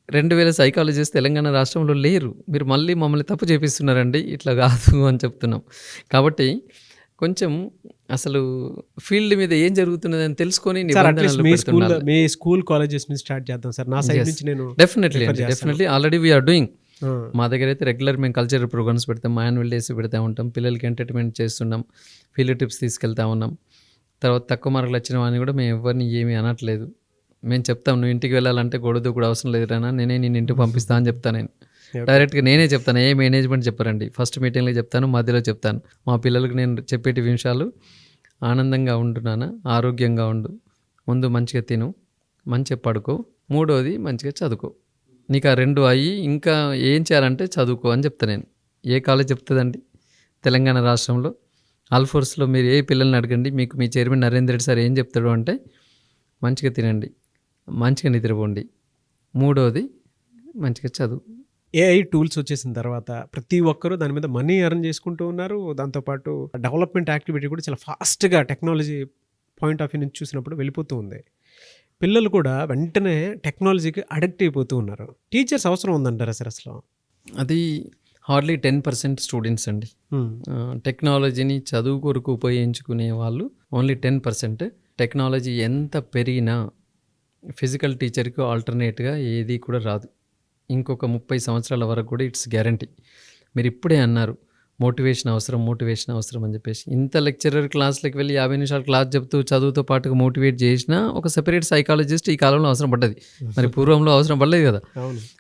2000 సైకాలజిస్ట్ తెలంగాణ రాష్ట్రంలో లేరు. మీరు మళ్ళీ మమ్మల్ని తప్పు చేపిస్తున్నారండి, ఇట్లా కాదు అని చెప్తున్నాం. కాబట్టి కొంచెం అసలు ఫీల్డ్ మీద ఏం జరుగుతున్నది అని తెలుసుకొని మీ స్కూల్ కాలేజెస్ నుంచి స్టార్ట్ చేద్దాం సార్. నా సైడ్ నుంచి నేను డెఫినెట్లీ ఆల్రెడీ వీఆర్ డూయింగ్. మా దగ్గర అయితే రెగ్యులర్ మేము కల్చరల్ ప్రోగ్రామ్స్ పెడతాం, యాన్యువల్ డేస్ పెడతా ఉంటాం, పిల్లలకి ఎంటర్టైన్మెంట్ చేస్తున్నాం, ఫీల్డ్ ట్రిప్స్ తీసుకెళ్తా ఉన్నాం. తర్వాత తక్కువ మార్కులు వచ్చిన వాడిని కూడా మేము ఎవరిని ఏమీ అనట్లేదు. మేము చెప్తాం, నువ్వు ఇంటికి వెళ్ళాలంటే గొడవదు కూడా అవసరం లేదు రానా, నేనే నేను ఇంటికి పంపిస్తాను అని చెప్తాను. నేను డైరెక్ట్గా నేనే చెప్తాను, ఏ మేనేజ్మెంట్ చెప్పరండి. ఫస్ట్ మీటింగ్లో చెప్తాను, మధ్యలో చెప్తాను. మా పిల్లలకు నేను చెప్పేటి విషయాలు, ఆనందంగా ఉండు నాన్న, ఆరోగ్యంగా ఉండు, ముందు మంచిగా తిను, మంచిగా పడుకో, 3వది మంచిగా చదువుకో, నీకు ఆ 2 అయ్యి ఇంకా ఏం చేయాలంటే చదువుకో అని చెప్తాను నేను. ఏ కాలేజ్ చెప్తుందండి తెలంగాణ రాష్ట్రంలో? ఆల్ఫోర్స్లో మీరు ఏ పిల్లల్ని అడగండి, మీకు మీ చైర్మన్ నరేంద్ర రెడ్డి సార్ ఏం చెప్తాడు అంటే మంచిగా తినండి, మంచిగా నిద్రపోండి, 3వది మంచిగా చదువు, ఏఐ టూల్స్ వచ్చేసిన తర్వాత ప్రతి ఒక్కరూ దాని మీద మనీ ఎర్న్ చేసుకుంటూ ఉన్నారు. దాంతోపాటు డెవలప్మెంట్ యాక్టివిటీ కూడా చాలా ఫాస్ట్గా టెక్నాలజీ పాయింట్ ఆఫ్ వ్యూ నుంచి చూసినప్పుడు వెళ్ళిపోతూ ఉంది. పిల్లలు కూడా వెంటనే టెక్నాలజీకి అడిక్ట్ అయిపోతూ ఉన్నారు. టీచర్స్ అవసరం ఉందంటారా సార్ అసలు? అది హార్డ్లీ 10% స్టూడెంట్స్ అండి. టెక్నాలజీని చదువు కొరకు ఉపయోగించుకునే వాళ్ళు ఓన్లీ 10%. టెక్నాలజీ ఎంత పెరిగినా ఫిజికల్ టీచర్కి ఆల్టర్నేట్గా ఏది కూడా రాదు. ఇంకొక 30 సంవత్సరాల వరకు కూడా ఇట్స్ గ్యారంటీ. మీరు ఇప్పుడే అన్నారు మోటివేషన్ అవసరం అని చెప్పేసి. ఇంత లెక్చరర్ క్లాస్లోకి వెళ్ళి 50 నిమిషాలు క్లాస్ చెప్తూ చదువుతో పాటుగా మోటివేట్ చేసినా ఒక సెపరేట్ సైకాలజిస్ట్ ఈ కాలంలో అవసరం పడ్డది. మరి పూర్వంలో అవసరం పడలేదు కదా,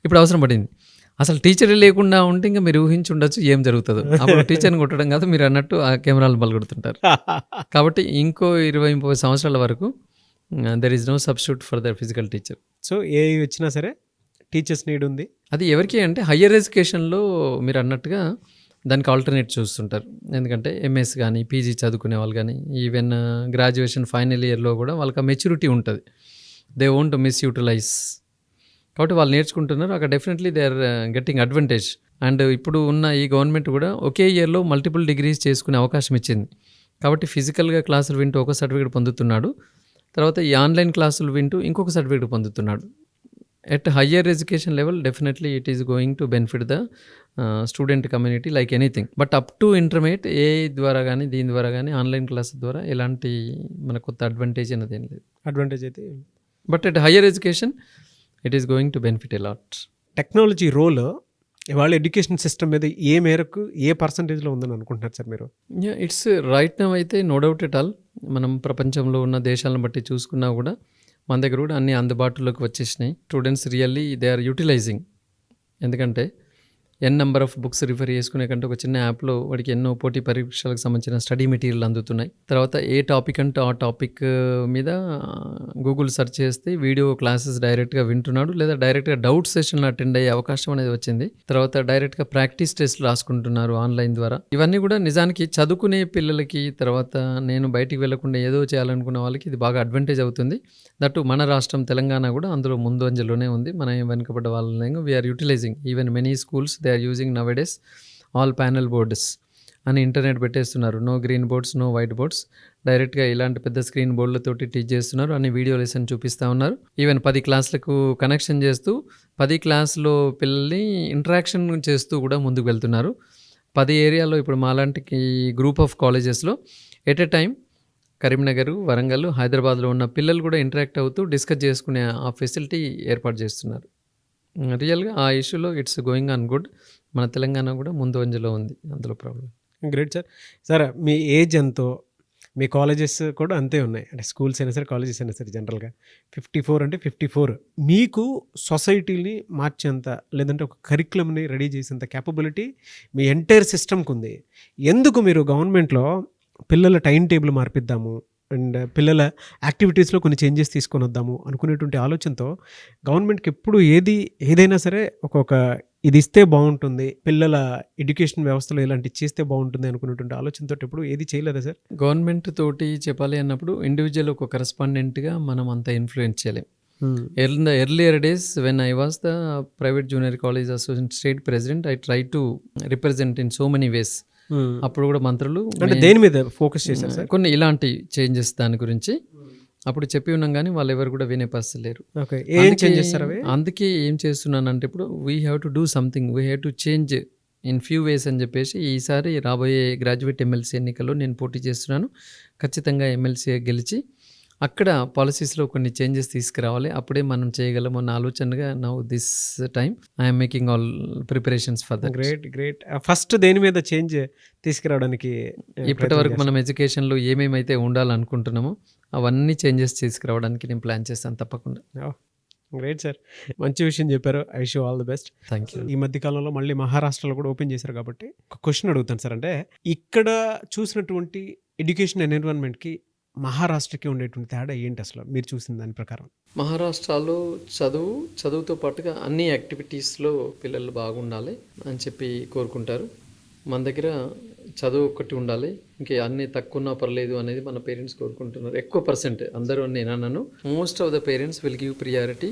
ఇప్పుడు అవసరం పడింది. అసలు టీచర్ లేకుండా ఉంటే ఇంకా మీరు ఊహించి ఉండొచ్చు ఏం జరుగుతుందో. అప్పుడు టీచర్ని కొట్టడం కాదు, మీరు అన్నట్టు ఆ కెమెరాలు బలగొడుతుంటారు. కాబట్టి ఇంకో 20-30 సంవత్సరాల వరకు there is no substitute for the physical teacher. So AI వచ్చినా సరే టీచర్స్ నీడ్ ఉంది. అది ఎవరికి అంటే హయ్యర్ ఎడ్యుకేషన్లో మీరు అన్నట్టుగా దానికి ఆల్టర్నేట్ చూస్తుంటారు. ఎందుకంటే ఎంఎస్ కానీ పీజీ చదువుకునే వాళ్ళు కానీ ఈవెన్ గ్రాడ్యుయేషన్ ఫైనల్ ఇయర్లో కూడా వాళ్ళకి ఆ మెచ్యూరిటీ ఉంటుంది. They won't miss utilize. కాబట్టి వాళ్ళు నేర్చుకుంటున్నారు. అక్కడ definitely they are getting advantage. And ఇప్పుడు ఉన్న ఈ గవర్నమెంట్ కూడా ఒకే ఇయర్లో మల్టిపుల్ డిగ్రీస్ చేసుకునే అవకాశం ఇచ్చింది. కాబట్టి ఫిజికల్గా క్లాసులు వింటూ ఒక సర్టిఫికేట్ పొందుతున్నాడు, తర్వాత ఈ ఆన్లైన్ క్లాసులు వింటూ ఇంకొక సర్టిఫికేట్ పొందుతున్నాడు. At higher education level definitely it is going to benefit the student community like anything. But up to intermediate AI ద్వారా కానీ దీని ద్వారా కానీ ఆన్లైన్ క్లాస్ ద్వారా ఎలాంటి మన కొత్త అడ్వాంటేజ్ అనేది ఏం లేదు. అడ్వాంటేజ్ అయితే but at higher education it is going to benefit a lot. Technology role ఇవాళ ఎడ్యుకేషన్ సిస్టమ్ మీద ఏ మేరకు ఏ పర్సంటేజ్లో ఉందని అనుకుంటున్నారు సార్ మీరు? ఇట్స్ రైట్ నౌ అయితే నో డౌట్ ఎట్ ఆల్. మనం ప్రపంచంలో ఉన్న దేశాలను బట్టి చూసుకున్నా కూడా మన దగ్గర కూడా అన్ని అందుబాటులోకి వచ్చేసినాయి. Students really they are utilizing. ఎందుకంటే నెంబర్ ఆఫ్ బుక్స్ రిఫర్ చేసుకునే కంటే ఒక చిన్న యాప్లో వాడికి ఎన్నో పోటీ పరీక్షలకు సంబంధించిన స్టడీ మెటీరియల్ అందుతున్నాయి. తర్వాత ఏ టాపిక్ అంటే ఆ టాపిక్ మీద గూగుల్ సెర్చ్ చేస్తే వీడియో క్లాసెస్ డైరెక్ట్గా వింటున్నాడు, లేదా డైరెక్ట్గా డౌట్ సెషన్లో అటెండ్ అయ్యే అవకాశం అనేది వచ్చింది. తర్వాత డైరెక్ట్గా ప్రాక్టీస్ టెస్ట్లు రాసుకుంటున్నారు ఆన్లైన్ ద్వారా. ఇవన్నీ కూడా నిజానికి చదువుకునే పిల్లలకి, తర్వాత నేను బయటికి వెళ్లకుండా ఏదో చేయాలనుకున్న వాళ్ళకి ఇది బాగా అడ్వాంటేజ్ అవుతుంది. దట్టు మన రాష్ట్రం తెలంగాణ కూడా అందులో ముందు అంజలోనే ఉంది. మనం వెనుకబడ్డ వాళ్ళని we are utilizing. Even many schools they are using nowadays all panel boards అని ఇంటర్నెట్ పెట్టేస్తున్నారు. No green boards, no white boards. డైరెక్ట్గా ఇలాంటి పెద్ద స్క్రీన్ బోర్డులతోటి టీచ్ చేస్తున్నారు. అన్ని వీడియో లెసన్ చూపిస్తూ ఉన్నారు. ఈవెన్ 10 క్లాసులకు కనెక్షన్ చేస్తూ 10 క్లాసులో పిల్లల్ని ఇంటరాక్షన్ చేస్తూ కూడా ముందుకు వెళ్తున్నారు. 10 ఏరియాలో ఇప్పుడు మాలాంటి గ్రూప్ ఆఫ్ కాలేజెస్లో at a time Karimnagar, Warangal, హైదరాబాద్లో ఉన్న పిల్లలు కూడా ఇంటరాక్ట్ అవుతూ డిస్కస్ చేసుకునే ఆ ఫెసిలిటీ ఏర్పాటు చేస్తున్నారు. రియల్గా ఆ ఇష్యూలో ఇట్స్ గోయింగ్ ఆన్ గుడ్. మన తెలంగాణ కూడా ముందు అంజలో ఉంది, అందులో ప్రాబ్లం. Great sir. సార్ మీ ఏజ్ ఎంతో, మీ కాలేజెస్ కూడా అంతే ఉన్నాయి, అంటే స్కూల్స్ అయినా సరే కాలేజెస్ అయినా సరే జనరల్గా 54 అంటే 54. మీకు సొసైటీని మార్చేంత, లేదంటే ఒక కరిక్యులంని రెడీ చేసేంత క్యాపబిలిటీ మీ ఎంటైర్ సిస్టమ్కి ఉంది. ఎందుకు మీరు గవర్నమెంట్లో పిల్లల టైం టేబుల్ మార్పిద్దాము అండ్ పిల్లల యాక్టివిటీస్లో కొన్ని చేంజెస్ తీసుకొని వద్దాము అనుకునేటువంటి ఆలోచనతో గవర్నమెంట్కి ఎప్పుడు ఏదైనా సరే ఒక ఇది ఇస్తే బాగుంటుంది, పిల్లల ఎడ్యుకేషన్ వ్యవస్థలో ఇలాంటివి చేస్తే బాగుంటుంది అనుకునేటువంటి ఆలోచనతో ఎప్పుడు ఏది చేయలేదా సార్? గవర్నమెంట్ తోటి చెప్పాలి అన్నప్పుడు ఇండివిజువల్ ఒక కరెస్పాండెంట్గా మనం అంత ఇన్ఫ్లుయెన్స్ చేయలేం. In the earlier days when I was the private junior college association state president, I tried to represent in so many ways. అప్పుడు కూడా మంత్రులు అంటే దేని మీద ఫోకస్ చేశారు సార్? కొన్ని ఇలాంటి చేంజెస్ దాని గురించి అప్పుడు చెప్పి ఉన్నాం, కానీ వాళ్ళు ఎవరు కూడా వినే పరిస్థితి లేరు. అందుకే ఏం చేస్తున్నానంటే ఇప్పుడు we have to do something, we have to change in few ways అని చెప్పేసి ఈసారి రాబోయే గ్రాడ్యుయేట్ ఎమ్మెల్సీ ఎన్నికల్లో నేను పోటీ చేస్తున్నాను. ఖచ్చితంగా ఎమ్మెల్సీ గెలిచి అక్కడ పాలసీస్లో కొన్ని చేంజెస్ తీసుకురావాలి, అప్పుడే మనం చేయగలం అన్న ఆలోచనగా now this time I'm making all preparations for that. Great. First దేని మీద చేంజ్ తీసుకురావడానికి? ఇప్పటి వరకు మనం ఎడ్యుకేషన్లో ఏమేమైతే ఉండాలనుకుంటున్నామో అవన్నీ చేంజెస్ తీసుకురావడానికి నేను ప్లాన్ చేస్తాను తప్పకుండా. గ్రేట్ సార్, మంచి విషయం చెప్పారు. I wish you all the best. Thank you. ఈ మధ్యకాలంలో మళ్ళీ మహారాష్ట్రలో కూడా ఓపెన్ చేశారు కాబట్టి ఒక క్వశ్చన్ అడుగుతాను సార్. అంటే ఇక్కడ చూసినటువంటి ఎడ్యుకేషన్ ఎన్విరాన్మెంట్కి మహారాష్ట్రకి ఉండేటువంటి తేడా ఏంటి అసలు మీరు చూసిన దాని ప్రకారం? మహారాష్ట్రలో చదువుతో పాటుగా అన్ని యాక్టివిటీస్లో పిల్లలు బాగుండాలి అని చెప్పి కోరుకుంటారు. మన దగ్గర చదువు ఒక్కటి ఉండాలి, ఇంకా అన్ని తక్కువ ఉన్నా పర్లేదు అనేది మన పేరెంట్స్ కోరుకుంటున్నారు. ఎక్కువ పర్సెంట్ అందరూ నేను అన్నాను, most of the parents will give priority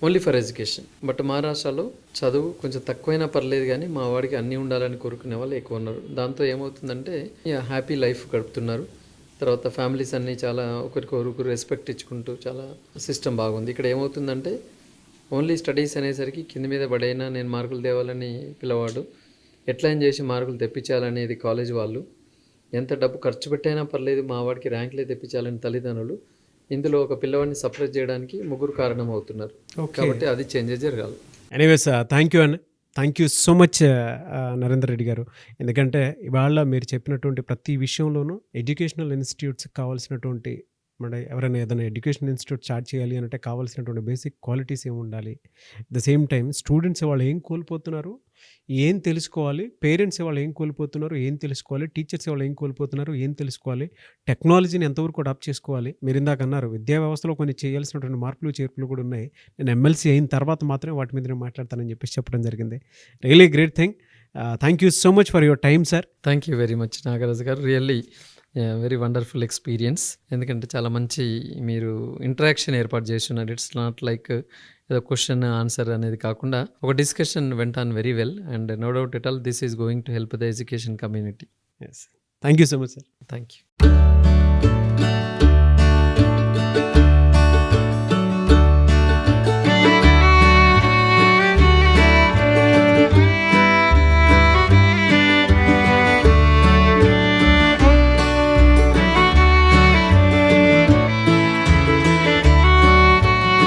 only for education. But మహారాష్ట్రలో చదువు కొంచెం తక్కువైనా పర్లేదు కానీ మా వాడికి అన్నీ ఉండాలని కోరుకునే వాళ్ళు ఎక్కువ ఉన్నారు. దాంతో ఏమవుతుందంటే హ్యాపీ లైఫ్ గడుపుతున్నారు. తర్వాత ఫ్యామిలీస్ అన్నీ చాలా ఒకరికొకరు రెస్పెక్ట్ ఇచ్చుకుంటూ చాలా సిస్టమ్ బాగుంది. ఇక్కడ ఏమవుతుందంటే ఓన్లీ స్టడీస్ అనేసరికి కింద మీద పడైనా నేను మార్కులు తేవాలని పిల్లవాడు ఎట్లయినా చేసి మార్కులు తెప్పించాలనేది కాలేజ్ వాళ్ళు. ఎంత డబ్బు ఖర్చు పెట్టైనా పర్లేదు మా వాడికి ర్యాంకులే తెప్పించాలని తల్లిదండ్రులు. ఇందులో ఒక పిల్లవాడిని సపరేట్ చేయడానికి ముగ్గురు కారణం అవుతున్నారు. కాబట్టి అది చేంజెస్ జరగాలి. ఎనీవేస్ థ్యాంక్ యూ అండి. Thank you so much Narender Reddy గారు. ఎందుకంటే ఇవాళ మీరు చెప్పినటువంటి ప్రతి విషయంలోనూ ఎడ్యుకేషనల్ ఇన్స్టిట్యూట్స్కి కావాల్సినటువంటి మన ఎవరైనా ఏదైనా ఎడ్యుకేషన్ ఇన్స్టిట్యూట్ స్టార్ట్ చేయాలి అంటే కావాల్సినటువంటి బేసిక్ క్వాలిటీస్ ఏమి ఉండాలి, at the same time students వాళ్ళు ఏం కోల్పోతున్నారు, ఏం తెలుసుకోవాలి, పేరెంట్స్ వాళ్ళు ఏం కోల్పోతున్నారు, ఏం తెలుసుకోవాలి, టీచర్స్ వాళ్ళు ఏం కోల్పోతున్నారు, ఏం తెలుసుకోవాలి, టెక్నాలజీని ఎంతవరకు అడాప్ట్ చేసుకోవాలి. మీరు ఇందాక అన్నారు విద్యా వ్యవస్థలో కొన్ని చేయాల్సినటువంటి మార్పులు చేర్పులు కూడా ఉన్నాయి. నేను ఎమ్మెల్సీ అయిన తర్వాత మాత్రమే వాటి మీద నేను మాట్లాడతానని చెప్పేసి చెప్పడం జరిగింది. Really great thing. Thank you so much for your time sir. Thank you very much Nagaraju గారు. Really very wonderful experience. ఎందుకంటే చాలా మంచి మీరు ఇంటరాక్షన్ ఏర్పాటు చేస్తున్నారు. ఇట్స్ నాట్ లైక్ ఏదో క్వశ్చన్ ఆన్సర్ అనేది కాకుండా ఒక discussion went on very well and no doubt at all this is going to help the education community. Yes, thank you so much sir. Thank you.